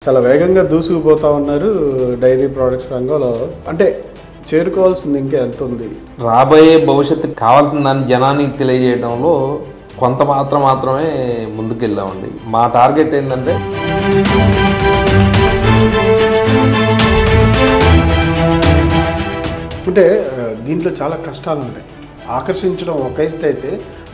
చాలా వేగంగా దూసుకుపోతా ఉన్నారు డైరీ ప్రొడక్ట్స్ రంగంలో. అంటే చేరుకోవాల్సింది ఇంకా ఎంత ఉంది? రాబోయే భవిష్యత్తుకి కావాల్సిన దాన్ని జనానికి తెలియజేయడంలో కొంత మాత్రమే ముందుకెళ్ళామండి. మా టార్గెట్ ఏంటంటే దీంట్లో చాలా కష్టాలు ఉన్నాయి. ఆకర్షించడం ఒక ఎత్తు అయితే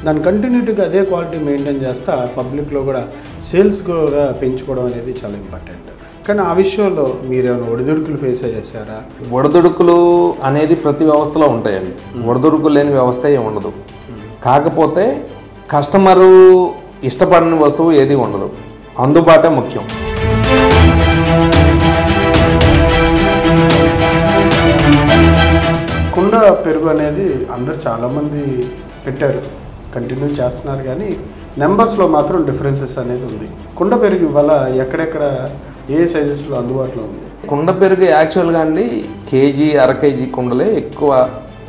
దాని కంటిన్యూటీగా అదే క్వాలిటీ మెయింటైన్ చేస్తా పబ్లిక్లో కూడా సేల్స్ కూడా పెంచుకోవడం అనేది చాలా ఇంపార్టెంట్. కానీ ఆ విషయంలో మీరేమైనా ఒడిదుడుకులు ఫేస్ చేశారా? ఒడిదుడుకులు అనేది ప్రతి వ్యవస్థలో ఉంటాయండి. ఒడిదుడుకులు లేని వ్యవస్థ ఏమి ఉండదు. కాకపోతే కస్టమరు ఇష్టపడిన వస్తువు ఏది ఉండదు, అందుబాటే ముఖ్యం. కుండ పెరుగు అనేది అందరు చాలామంది పెట్టారు, కంటిన్యూ చేస్తున్నారు, కానీ నెంబర్స్లో మాత్రం డిఫరెన్సెస్ అనేది ఉంది. కుండ పెరుగు ఇవాళ ఎక్కడెక్కడ ఏ సైజెస్లో అందుబాటులో ఉంది? కుండ పెరుగు యాక్చువల్గా అండి కేజీ అర కేజీ కుండలే ఎక్కువ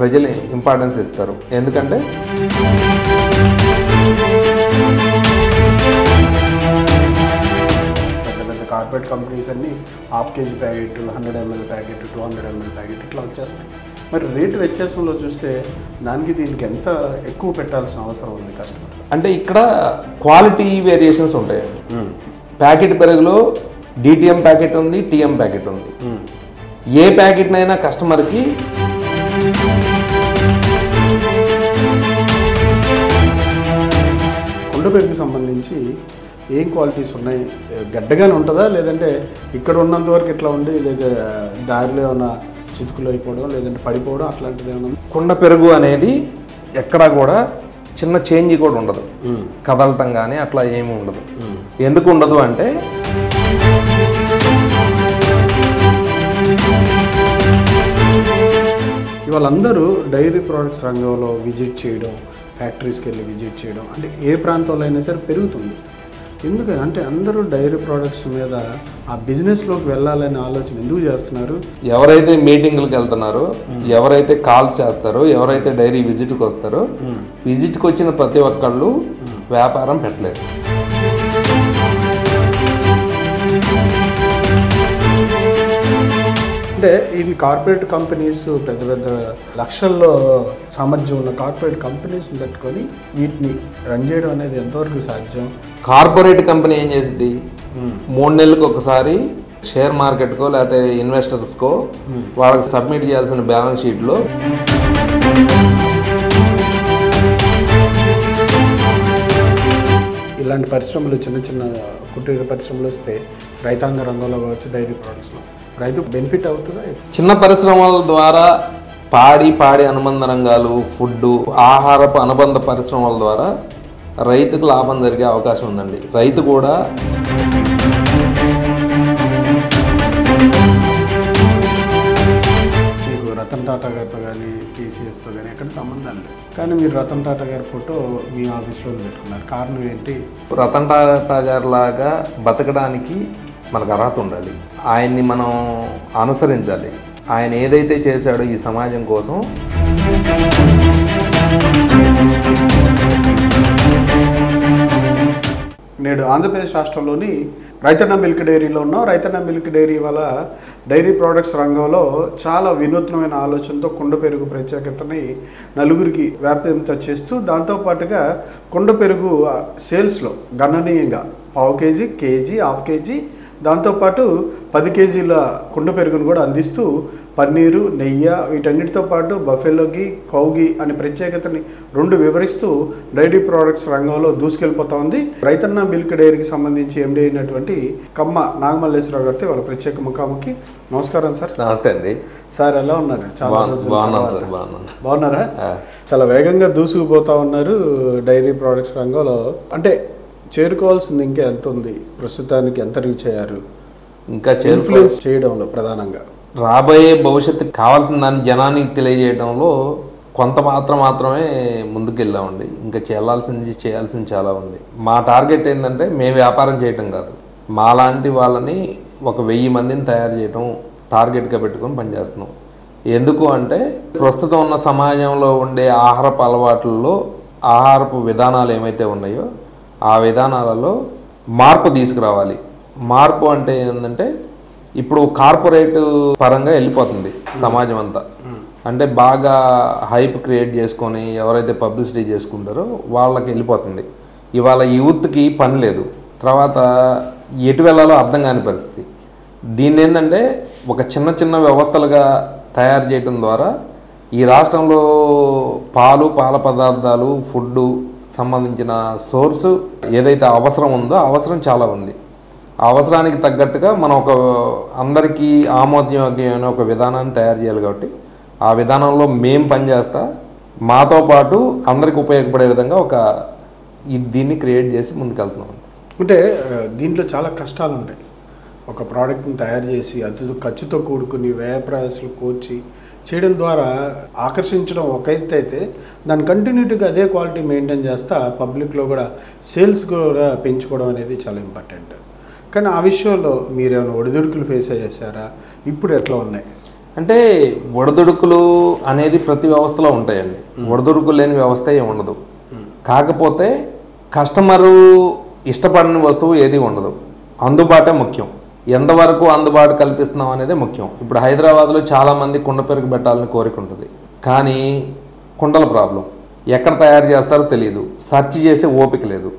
ప్రజలు ఇంపార్టెన్స్ ఇస్తారు. ఎందుకంటే కార్పొరేట్ కంపెనీస్ అన్నీ half KG packet, 100 ml packet, 200 ml packet ఇట్లా వచ్చేస్తాయి. మరి రేటు వ్యత్యాసంలో చూస్తే దానికి దీనికి ఎంత ఎక్కువ పెట్టాల్సిన అవసరం ఉంది కస్టమర్? అంటే ఇక్కడ క్వాలిటీ వేరియేషన్స్ ఉంటాయండి. ప్యాకెట్ పెరుగులో డిటిఎం ప్యాకెట్ ఉంది, టిఎం ప్యాకెట్ ఉంది. ఏ ప్యాకెట్నైనా కస్టమర్కి కుండ పెరుగుకి సంబంధించి ఏం క్వాలిటీస్ ఉన్నాయి? గడ్డగానే ఉంటుందా, లేదంటే ఇక్కడ ఉన్నంత వరకు ఇట్లా ఉండి, లేదా దారిలో ఏమైనా చితుకులు అయిపోవడం, లేదంటే పడిపోవడం అట్లాంటిది ఏమన్నా? కుండ పెరుగు అనేది ఎక్కడా కూడా చిన్న చేంజ్ కూడా ఉండదు, కదలటం కానీ అట్లా ఏమి ఉండదు. ఎందుకు ఉండదు అంటే ఇవాళ అందరూ డైరీ ప్రోడక్ట్స్ రంగంలో విజిట్ చేయడం, ఫ్యాక్టరీస్కి వెళ్ళి విజిట్ చేయడం అంటే ఏ ప్రాంతంలో అయినా సరే పెరుగుతుంది. ఎందుకని అంటే అందరూ డైరీ ప్రోడక్ట్స్ మీద ఆ బిజినెస్లోకి వెళ్ళాలనే ఆలోచన ఎందుకు చేస్తున్నారు? ఎవరైతే మీటింగ్లకు వెళ్తున్నారో, ఎవరైతే కాల్స్ చేస్తారో, ఎవరైతే డైరీ విజిట్కి వస్తారో, విజిట్కి వచ్చిన ప్రతి ఒక్కళ్ళు వ్యాపారం పెట్టలేదు. అంటే ఇవి కార్పొరేట్ కంపెనీస్, పెద్ద పెద్ద లక్షల్లో సామర్థ్యం ఉన్న కార్పొరేట్ కంపెనీస్ని పెట్టుకొని వీటిని రన్ చేయడం అనేది ఎంతవరకు సాధ్యం? కార్పొరేట్ కంపెనీ ఏం చేసింది, 3 నెలలకు ఒకసారి షేర్ మార్కెట్కో లేకపోతే ఇన్వెస్టర్స్కో వాళ్ళకి సబ్మిట్ చేయాల్సిన బ్యాలెన్స్ షీట్లో ఇలాంటి పరిశ్రమలు, చిన్న చిన్న కుటీర పరిశ్రమలు వస్తే రైతాంగ రంగంలో కావచ్చు, డైరీ ప్రోడక్ట్స్లో రైతు బెనిఫిట్ అవుతుందా? చిన్న పరిశ్రమల ద్వారా పాడి అనుబంధ రంగాలు, ఫుడ్, ఆహారపు అనుబంధ పరిశ్రమల ద్వారా రైతుకు లాభం జరిగే అవకాశం ఉందండి. రైతు కూడా మీకు రతన్ టాటా గారితో కానీ టీసీఎస్తో కానీ ఎక్కడ సంబంధాలు లేదు, కానీ మీరు రతన్ టాటా గారి ఫోటో మీ ఆఫీస్లో పెట్టుకున్నారు. కారణం ఏంటి? రతన్ టాటా గారి లాగా బతకడానికి మనకు అర్హత ఉండాలి. ఆయన్ని మనం అనుసరించాలి. ఆయన ఏదైతే చేశాడో ఈ సమాజం కోసం, నేడు ఆంధ్రప్రదేశ్ రాష్ట్రంలోని రైతన్న మిల్క్ డైరీలో ఉన్నాం. రైతన్న మిల్క్ డైరీ వల్ల డైరీ ప్రోడక్ట్స్ రంగంలో చాలా వినూత్నమైన ఆలోచనతో కుండ పెరుగు ప్రత్యేకతని నలుగురికి వ్యాప్తింత చేస్తూ, దాంతోపాటుగా కుండ పెరుగు సేల్స్లో గణనీయంగా పావు కేజీ, కేజీ, హాఫ్ కేజీ, దాంతోపాటు 10 కేజీల కుండ పెరుగును కూడా అందిస్తూ పన్నీరు, నెయ్యి వీటన్నిటితో పాటు బఫెలోకి, కౌగి అనే ప్రత్యేకతని 2 వివరిస్తూ డైరీ ప్రోడక్ట్స్ రంగంలో దూసుకెళ్ళిపోతా ఉంది. రైతన్న మిల్క్ డైరీకి సంబంధించి ఎండీ అయినటువంటి కమ్మ నాగమల్లేశ్వరరావు గారితో వాళ్ళ ప్రత్యేక ముఖాముఖి. నమస్కారం సార్. నమస్తే అండి సార్, ఎలా ఉన్నారు? చాలా బాగున్నారా? బాగున్నాను. చాలా వేగంగా దూసుకుపోతా ఉన్నారు డైరీ ప్రోడక్ట్స్ రంగంలో. అంటే చేరుకోవాల్సింది ఇంకా ఎంత ఉంది? ప్రస్తుతానికి ఎంత రీచ్ అయ్యారు? ఇంకా ఇన్ఫ్లుయెన్స్ చేయడంలో ప్రధానంగా రాబోయే భవిష్యత్తుకి కావాల్సిన దాన్ని జనానికి తెలియజేయడంలో కొంత మాత్రమే ముందుకెళ్ళామండి. ఇంకా చేయాల్సింది చాలా ఉంది. మా టార్గెట్ ఏంటంటే మేము వ్యాపారం చేయటం కాదు, మాలాంటి వాళ్ళని ఒక 1000 మందిని తయారు చేయడం టార్గెట్గా పెట్టుకొని పనిచేస్తున్నాం. ఎందుకు అంటే ప్రస్తుతం ఉన్న సమాజంలో ఉండే ఆహారపు అలవాట్లలో ఆహారపు విధానాలు ఏమైతే ఉన్నాయో ఆ విధానాలలో మార్పు తీసుకురావాలి. మార్పు అంటే ఏంటంటే ఇప్పుడు కార్పొరేట్ పరంగా వెళ్ళిపోతుంది సమాజం అంతా. అంటే బాగా హైప్ క్రియేట్ చేసుకొని ఎవరైతే పబ్లిసిటీ చేసుకుంటారో వాళ్ళకి వెళ్ళిపోతుంది. ఇవాళ యూత్కి పని లేదు, తర్వాత ఎటు వెళ్ళాలో అర్థం కాని పరిస్థితి. దీన్ని ఏంటంటే ఒక చిన్న చిన్న వ్యవస్థలుగా తయారు చేయడం ద్వారా ఈ రాష్ట్రంలో పాలు, పాల పదార్థాలు, ఫుడ్డు సంబంధించిన సోర్సు ఏదైతే అవసరం ఉందో అవసరం చాలా ఉంది. ఆ అవసరానికి తగ్గట్టుగా మనం ఒక అందరికీ ఆమోదయోగ్యమైన ఒక విధానాన్ని తయారు చేయాలి. కాబట్టి ఆ విధానంలో మేము పనిచేస్తా, మాతో పాటు అందరికి ఉపయోగపడే విధంగా దీన్ని క్రియేట్ చేసి ముందుకెళ్తున్నాం. అంటే దీంట్లో చాలా కష్టాలు ఉంటాయి. ఒక ప్రోడక్ట్ని తయారు చేసి అతి ఖర్చుతో కూడుకుని వ్యయ ప్రయాసాలు కోర్చి చేయడం ద్వారా ఆకర్షించడం ఒక ఎత్తు అయితే, దాని కంటిన్యూటీగా అదే క్వాలిటీ మెయింటైన్ చేస్తా పబ్లిక్లో కూడా సేల్స్ కూడా పెంచుకోవడం అనేది చాలా ఇంపార్టెంట్. కానీ ఆ విషయంలో మీరేమైనా ఒడిదుడుకులు ఫేస్ చేశారా? ఇప్పుడు ఎట్లా ఉన్నాయి? అంటే ఒడిదుడుకులు అనేది ప్రతి వ్యవస్థలో ఉంటాయండి. ఒడిదుడుకులు లేని వ్యవస్థ ఏమి ఉండదు. కాకపోతే కస్టమరు ఇష్టపడిన వస్తువు ఏది ఉండదు, అందుబాటే ముఖ్యం. ఎంతవరకు అందుబాటు కల్పిస్తున్నాం అనేది ముఖ్యం. ఇప్పుడు హైదరాబాద్లో చాలామంది కుండ పెరుగు పెట్టాలని కోరిక ఉంటుంది, కానీ కుండల ప్రాబ్లం, ఎక్కడ తయారు చేస్తారో తెలియదు, సెర్చ్ చేసే ఓపిక లేదు.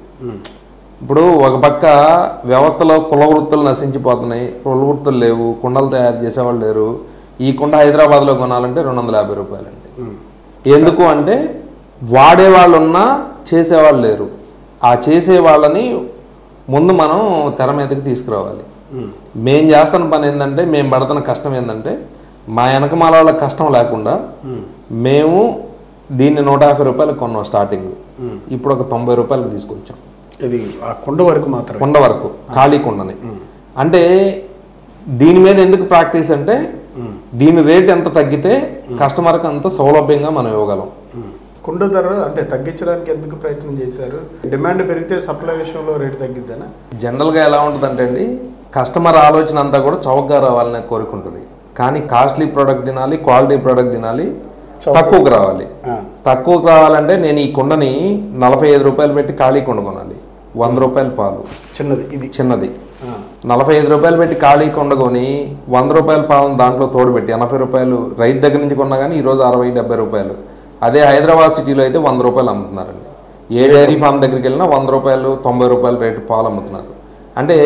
ఇప్పుడు ఒక పక్క వ్యవస్థలో కుల వృత్తులు నశించిపోతున్నాయి, కుల వృత్తులు లేవు, కుండలు తయారు చేసేవాళ్ళు లేరు. ఈ కుండ హైదరాబాద్లో కొనాలంటే 250 రూపాయలండి. ఎందుకు అంటే వాడేవాళ్ళు ఉన్నా చేసేవాళ్ళు లేరు. ఆ చేసే వాళ్ళని ముందు మనం తెర మీదకి తీసుకురావాలి. మేము చేస్తున్న పని ఏంటంటే, మేము పడుతున్న కష్టం ఏంటంటే, మా వెనకమాల వాళ్ళ కష్టం లేకుండా మేము దీన్ని 150 రూపాయలకు కొన్నాం స్టార్టింగ్, ఇప్పుడు ఒక 90 రూపాయలకు తీసుకొచ్చాం. ఇది ఆ కుండ వరకు మాత్రం, కుండ వరకు, ఖాళీ కుండని. అంటే దీని మీద ఎందుకు ప్రాక్టీస్ అంటే, దీని రేట్ ఎంత తగ్గితే కస్టమర్కి అంత సౌలభ్యంగా మనం ఇవ్వగలం. కుండ ధర అంటే తగ్గించడానికి ఎందుకు ప్రయత్నం చేశారు? డిమాండ్ పెరిగితే సప్లై విషయంలో రేటు తగ్గిద్దానా? జనరల్గా ఎలా ఉంటుందంటే అండి, కస్టమర్ ఆలోచన అంతా కూడా చౌకగా రావాలనే కోరుకుంటుంది. కానీ కాస్ట్లీ ప్రోడక్ట్ తినాలి, క్వాలిటీ ప్రోడక్ట్ తినాలి, తక్కువకు రావాలి. తక్కువకు రావాలంటే నేను ఈ కుండని 45 రూపాయలు పెట్టి ఖాళీ కుండ కొనాలి, 100 రూపాయలు పాలు, చిన్నది 45 రూపాయలు పెట్టి ఖాళీ కుండ కొని 100 రూపాయల పాలను దాంట్లో తోడుపెట్టి 80 రూపాయలు రైతు దగ్గర నుంచి కొన్నా కానీ ఈరోజు 60-70 రూపాయలు. అదే హైదరాబాద్ సిటీలో అయితే 100 రూపాయలు అమ్ముతున్నారండి. ఏ డైరీ ఫామ్ దగ్గరికి వెళ్ళినా 100 రూపాయలు 90 రూపాయలు రేటు పాలు అమ్ముతున్నారు. అంటే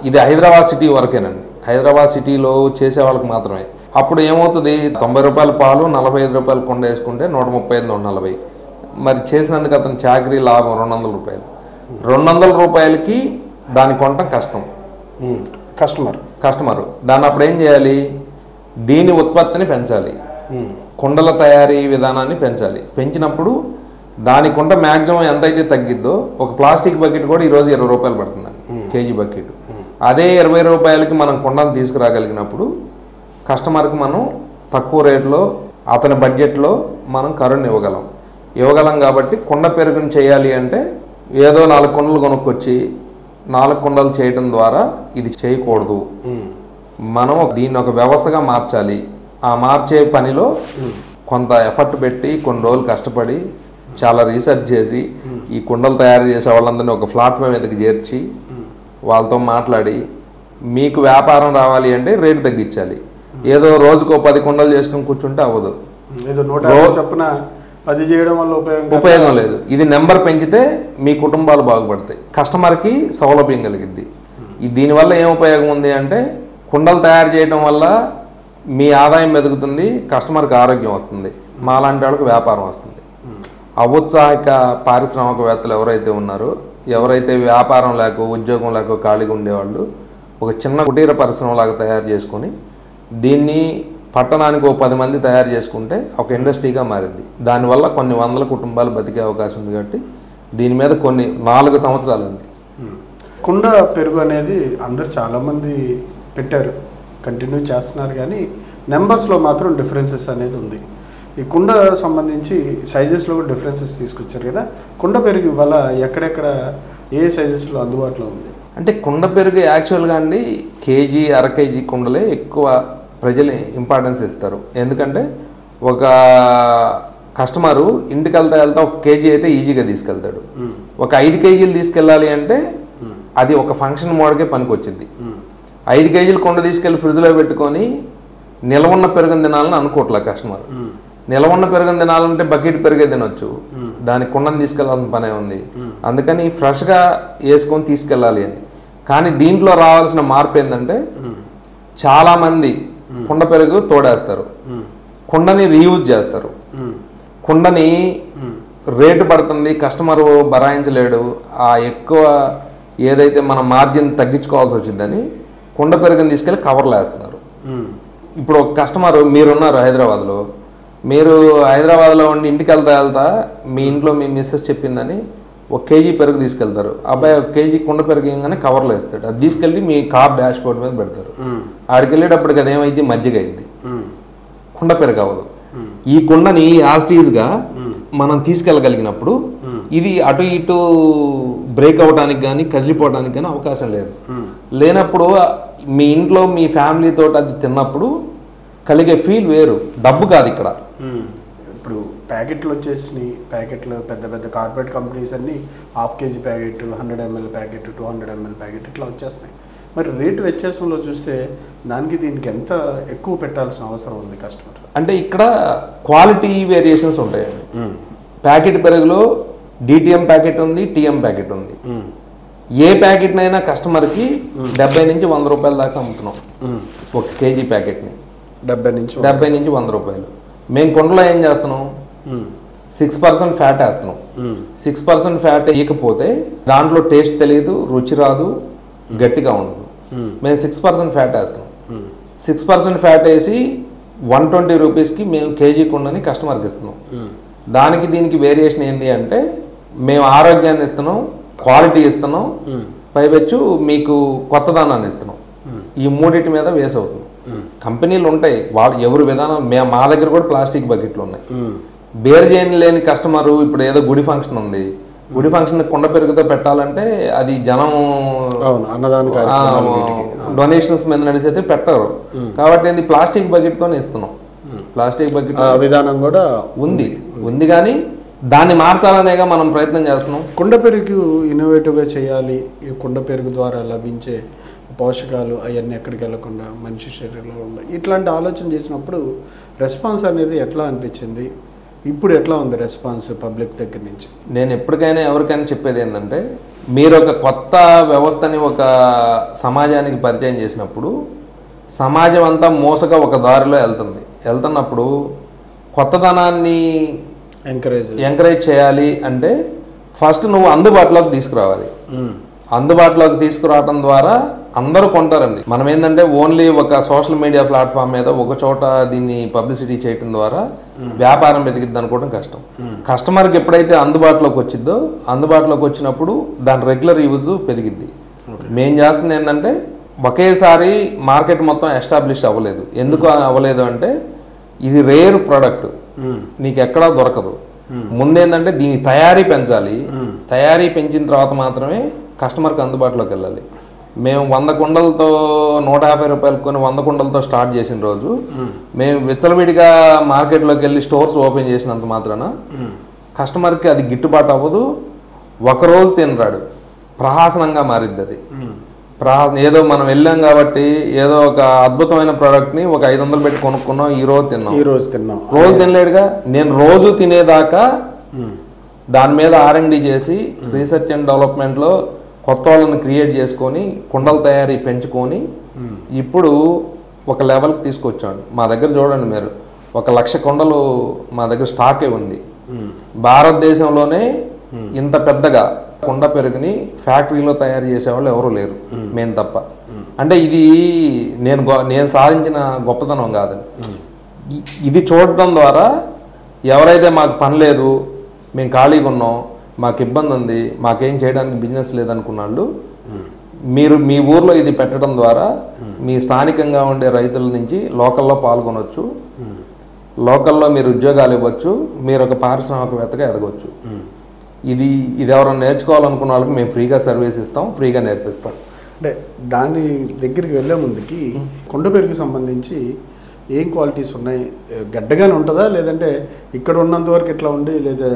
ఇది హైదరాబాద్ సిటీ వరకేనండి, హైదరాబాద్ సిటీలో చేసే వాళ్ళకి మాత్రమే. అప్పుడు ఏమవుతుంది, 90 రూపాయల పాలు 45 రూపాయలు కొండ వేసుకుంటే 135-140. మరి చేసినందుకు అతను చాకరీ లాభం 200 రూపాయలు. 200 రూపాయలకి దాన్ని కొనటం కష్టం. కస్టమరు దాన్ని అప్పుడు ఏం చేయాలి, దీని ఉత్పత్తిని పెంచాలి, కుండల తయారీ విధానాన్ని పెంచాలి. పెంచినప్పుడు దాని కుండ మ్యాక్సిమం ఎంతైతే తగ్గిద్దో, ఒక ప్లాస్టిక్ బకెట్ కూడా ఈరోజు 20 రూపాయలు పడుతుందండి, కేజీ బకెట్. అదే 20 రూపాయలకి మనం కుండను తీసుకురాగలిగినప్పుడు కస్టమర్కి మనం తక్కువ రేట్లో అతని బడ్జెట్లో మనం కరుణ్ ఇవ్వగలం. కాబట్టి కుండ పెరుగుని చేయాలి అంటే ఏదో 4 కుండలు కొనుక్కొచ్చి 4 కుండలు చేయడం ద్వారా ఇది చేయకూడదు. మనం దీన్ని ఒక వ్యవస్థగా మార్చాలి. ఆ మార్చే పనిలో కొంత ఎఫర్ట్ పెట్టి కొన్ని రోజులు కష్టపడి చాలా రీసెర్చ్ చేసి ఈ కుండలు తయారు చేసే వాళ్ళందరినీ ఒక ప్లాట్ఫామ్ మీదకి చేర్చి వాళ్ళతో మాట్లాడి, మీకు వ్యాపారం రావాలి అంటే రేటు తగ్గించాలి. ఏదో రోజుకో 10 కుండలు చేసుకుని కూర్చుంటే అవ్వదు. అది చేయడం వల్ల ఉపయోగం లేదు. ఇది నెంబర్ పెంచితే మీ కుటుంబాలు బాగుపడతాయి, కస్టమర్కి సౌలభ్యం కలిగిద్ది. దీనివల్ల ఏం ఉపయోగం ఉంది అంటే, కుండలు తయారు చేయడం వల్ల మీ ఆదాయం ఎదుగుతుంది, కస్టమర్కి ఆరోగ్యం వస్తుంది, మాలాంటి వాళ్ళకి వ్యాపారం వస్తుంది. ఔత్సాహిక పారిశ్రామికవేత్తలు ఎవరైతే ఉన్నారో, ఎవరైతే వ్యాపారం లేక ఉద్యోగం లేక ఖాళీగా ఉండేవాళ్ళు ఒక చిన్న కుటీర పరిశ్రమలాగా తయారు చేసుకొని దీన్ని పట్టణానికి 10 మంది తయారు చేసుకుంటే ఒక ఇండస్ట్రీగా మారింది. దానివల్ల కొన్ని వందల కుటుంబాలు బతికే అవకాశం ఉంది. కాబట్టి దీని మీద కొన్ని 4 సంవత్సరాలు ఉంది. కుండ పెరుగు అనేది అందరు చాలామంది పెట్టారు, కంటిన్యూ చేస్తున్నారు, కానీ నెంబర్స్లో మాత్రం డిఫరెన్సెస్ అనేది ఉంది. ఈ కుండ సంబంధించి సైజెస్లో కూడా డిఫరెన్సెస్ తీసుకొచ్చారు కదా. కుండ పెరుగు వల్ల ఎక్కడెక్కడ ఏ సైజెస్లో అందుబాటులో ఉంది? అంటే కుండ పెరుగు యాక్చువల్గా అండి కేజీ, అర కేజీ కుండలే ఎక్కువ ప్రజలు ఇంపార్టెన్స్ ఇస్తారు. ఎందుకంటే ఒక కస్టమరు ఇంటికి వెళ్తా 1 కేజీ అయితే ఈజీగా తీసుకెళ్తాడు. ఒక 5 కేజీలు తీసుకెళ్ళాలి అంటే అది ఒక ఫంక్షన్ మోడకే పనికి వచ్చింది. 5 కేజీలు కుండ తీసుకెళ్ళి ఫ్రిడ్జ్లో పెట్టుకొని నిలవన్న పెరుగుని తినాలని అనుకోవట్లే కస్టమర్. నిలవన్న పెరుగుని తినాలంటే బకెట్ పెరిగే తినొచ్చు, దానికి కుండని తీసుకెళ్లాలని పనే ఉంది. అందుకని ఫ్రెష్గా వేసుకొని తీసుకెళ్ళాలి అని. కానీ దీంట్లో రావాల్సిన మార్పు ఏంటంటే చాలామంది కుండ పెరుగు తోడేస్తారు, కుండని రీయూజ్ చేస్తారు. కుండని రేటు పడుతుంది, కస్టమర్ భరాయించలేడు, ఆ ఎక్కువ ఏదైతే మన మార్జిన్ తగ్గించుకోవాల్సి వచ్చిందని కుండ పెరుగుని తీసుకెళ్ళి కవర్లు వేస్తున్నారు. ఇప్పుడు ఒక కస్టమర్, మీరున్నారు హైదరాబాద్లో, మీరు హైదరాబాద్లో ఉండి ఇంటికి వెళ్తా మీ ఇంట్లో మీ మిస్సెస్ చెప్పిందని 1 కేజీ పెరుగు తీసుకెళ్తారు. అబ్బాయి 1 కేజీ కుండ పెరుగు ఏంగానే కవర్లో వేస్తాడు. అది తీసుకెళ్ళి మీ కార్ డాష్ బోర్డ్ మీద పెడతారు. ఆడికి వెళ్ళేటప్పటికి అదేమైంది, మజ్జిగ అయింది, కుండ పెరుగు అవ్వదు. ఈ కుండని యాస్టీజ్గా మనం తీసుకెళ్ళగలిగినప్పుడు ఇది అటు ఇటు బ్రేక్ అవ్వడానికి కానీ కదిలిపోవడానికి కానీ అవకాశం లేదు. లేనప్పుడు మీ ఇంట్లో మీ ఫ్యామిలీతో అది తిన్నప్పుడు కలిగే ఫీల్ వేరు, డబ్బు కాదు ఇక్కడ. ఇప్పుడు ప్యాకెట్లు వచ్చేసినాయి, ప్యాకెట్లు పెద్ద పెద్ద కార్పొరేట్ కంపెనీస్ అన్నీ 1/2 KG packet, 100 ml packet, 200 ml packet ఇట్లా వచ్చేస్తున్నాయి. మరి రేటు వ్యత్యాసంలో చూస్తే దానికి దీనికి ఎంత ఎక్కువ పెట్టాల్సిన అవసరం ఉంది కస్టమర్? అంటే ఇక్కడ క్వాలిటీ వేరియేషన్స్ ఉంటాయండి. ప్యాకెట్ పెరుగులో డిటిఎం ప్యాకెట్ ఉంది, టిఎం ప్యాకెట్ ఉంది. ఏ ప్యాకెట్నైనా కస్టమర్కి 70 నుంచి 100 రూపాయల దాకా అమ్ముతున్నాం. 1 కేజీ ప్యాకెట్ని 70 నుంచి 100 రూపాయలు. మేము కుండలో ఏం చేస్తున్నాం, 6% ఫ్యాట్ వేస్తున్నాం. 6% ఫ్యాట్ వేయకపోతే దాంట్లో టేస్ట్ తెలియదు, రుచి రాదు, గట్టిగా ఉండదు. మేము 6% ఫ్యాట్ వేస్తున్నాం. 6% ఫ్యాట్ వేసి 120 రూపీస్కి మేము కేజీ కుండని కస్టమర్కి ఇస్తున్నాం. దానికి దీనికి వేరియేషన్ ఏంటి అంటే మేము ఆరోగ్యాన్ని ఇస్తున్నాం, క్వాలిటీ ఇస్తున్నాం, పైవచ్చు మీకు కొత్తదనాన్ని ఇస్తున్నాం. ఈ మూడింటి మీద వేసి అవుతుంది. కంపెనీలు ఉంటాయి, వాళ్ళు ఎవరి విధానం. మా దగ్గర కూడా ప్లాస్టిక్ బకెట్లు ఉన్నాయి. బేర్ చేయని లేని కస్టమరు ఇప్పుడు ఏదో గుడి ఫంక్షన్ ఉంది, గుడి ఫంక్షన్ కుండ పెరుగుతో పెట్టాలంటే అది జనం డొనేషన్స్ మీద నడిచేది పెట్టరు. కాబట్టి అది ప్లాస్టిక్ బకెట్తోనే ఇస్తున్నాం. ప్లాస్టిక్ బకెట్ విధానం కూడా ఉంది కానీ దాన్ని మార్చాలనేగా మనం ప్రయత్నం చేస్తున్నాం. కుండ పెరుగు ఇన్నోవేటివ్గా చేయాలి. ఈ కుండ పెరుగు ద్వారా లభించే పోషకాలు అవన్నీ ఎక్కడికి వెళ్ళకుండా మనిషి శరీరంలో ఉన్నాయి. ఇట్లాంటి ఆలోచన చేసినప్పుడు రెస్పాన్స్ అనేది ఎట్లా అనిపించింది? ఇప్పుడు ఎట్లా ఉంది రెస్పాన్స్ పబ్లిక్ దగ్గర నుంచి? నేను ఎప్పటికైనా ఎవరికైనా చెప్పేది ఏంటంటే, మీరు ఒక కొత్త వ్యవస్థని ఒక సమాజానికి పరిచయం చేసినప్పుడు సమాజం అంతా మోసగా ఒక దారిలో వెళ్తున్నప్పుడు కొత్తదనాన్ని ఎంకరేజ్ చేయాలి అంటే ఫస్ట్ నువ్వు అందుబాటులోకి తీసుకురావాలి. అందుబాటులోకి తీసుకురావడం ద్వారా అందరూ కొంటారండి. మనం ఏంటంటే ఓన్లీ ఒక సోషల్ మీడియా ప్లాట్ఫామ్ మీద ఒక చోట దీన్ని పబ్లిసిటీ చేయడం ద్వారా వ్యాపారం పెరిగిద్ది అనుకోవడం కష్టం. కస్టమర్కి ఎప్పుడైతే అందుబాటులోకి వచ్చిందో, అందుబాటులోకి వచ్చినప్పుడు దాని రెగ్యులర్ యూజ్ పెరిగిద్ది. మేము చేస్తుంది ఏంటంటే ఒకేసారి మార్కెట్ మొత్తం ఎస్టాబ్లిష్ అవ్వలేదు. ఎందుకు అవ్వలేదు అంటే ఇది రేర్ ప్రోడక్ట్, నీకు ఎక్కడా దొరకదు. ముందేంటంటే దీని తయారీ పెంచాలి. తయారీ పెంచిన తర్వాత మాత్రమే కస్టమర్కి అందుబాటులోకి వెళ్ళాలి. మేము 100 కుండలతో 150 రూపాయలు కొని 100 కుండలతో స్టార్ట్ చేసిన రోజు మేము విచ్చలవిడిగా మార్కెట్లోకి వెళ్ళి స్టోర్స్ ఓపెన్ చేసినంత మాత్రాన కస్టమర్కి అది గిట్టుబాటు అవ్వదు. ఒకరోజు తినరాడు, ప్రహాసనంగా మారిద్ది. అది ఏదో మనం వెళ్ళాం కాబట్టి ఏదో ఒక అద్భుతమైన ప్రోడక్ట్ని ఒక 500 పెట్టి కొనుక్కున్నాం, ఈ రోజు తిన్నాం. రోజు తినలేడుగా. నేను రోజు తినేదాకా దాని మీద R&D చేసి రీసెర్చ్ అండ్ డెవలప్మెంట్లో కొత్త వాళ్ళని క్రియేట్ చేసుకొని కుండల తయారీ పెంచుకొని ఇప్పుడు ఒక లెవెల్కి తీసుకొచ్చాడు. మా దగ్గర చూడండి, మీరు 1,00,000 కుండలు మా దగ్గర స్టాకే ఉంది. భారతదేశంలోనే ఇంత పెద్దగా కుండ పెరుగుని ఫ్యాక్టరీలో తయారు చేసేవాళ్ళు ఎవరు లేరు, మేము తప్ప. అంటే ఇది నేను సాధించిన గొప్పతనం కాదని. ఇది చూడటం ద్వారా ఎవరైతే మాకు పని లేదు, మేము ఖాళీగా ఉన్నాం, మాకు ఇబ్బంది ఉంది, మాకేం చేయడానికి బిజినెస్ లేదనుకున్న వాళ్ళు మీరు మీ ఊర్లో ఇది పెట్టడం ద్వారా మీ స్థానికంగా ఉండే రైతుల నుంచి లోకల్లో పాల్గొనవచ్చు, లోకల్లో మీరు ఉద్యోగాలు ఇవ్వచ్చు, మీరు ఒక పారిశ్రామికవేత్తగా ఎదగవచ్చు. ఇది ఎవరైనా నేర్చుకోవాలనుకున్న వాళ్ళకి మేము ఫ్రీగా సర్వీస్ ఇస్తాం, ఫ్రీగా నేర్పిస్తాం. అంటే దాని దగ్గరికి వెళ్ళే ముందుకి కుండ పెరుగుకి సంబంధించి ఏం క్వాలిటీస్ ఉన్నాయి? గడ్డగానే ఉంటుందా, లేదంటే ఇక్కడ ఉన్నంత వరకు ఇట్లా ఉండి, లేదా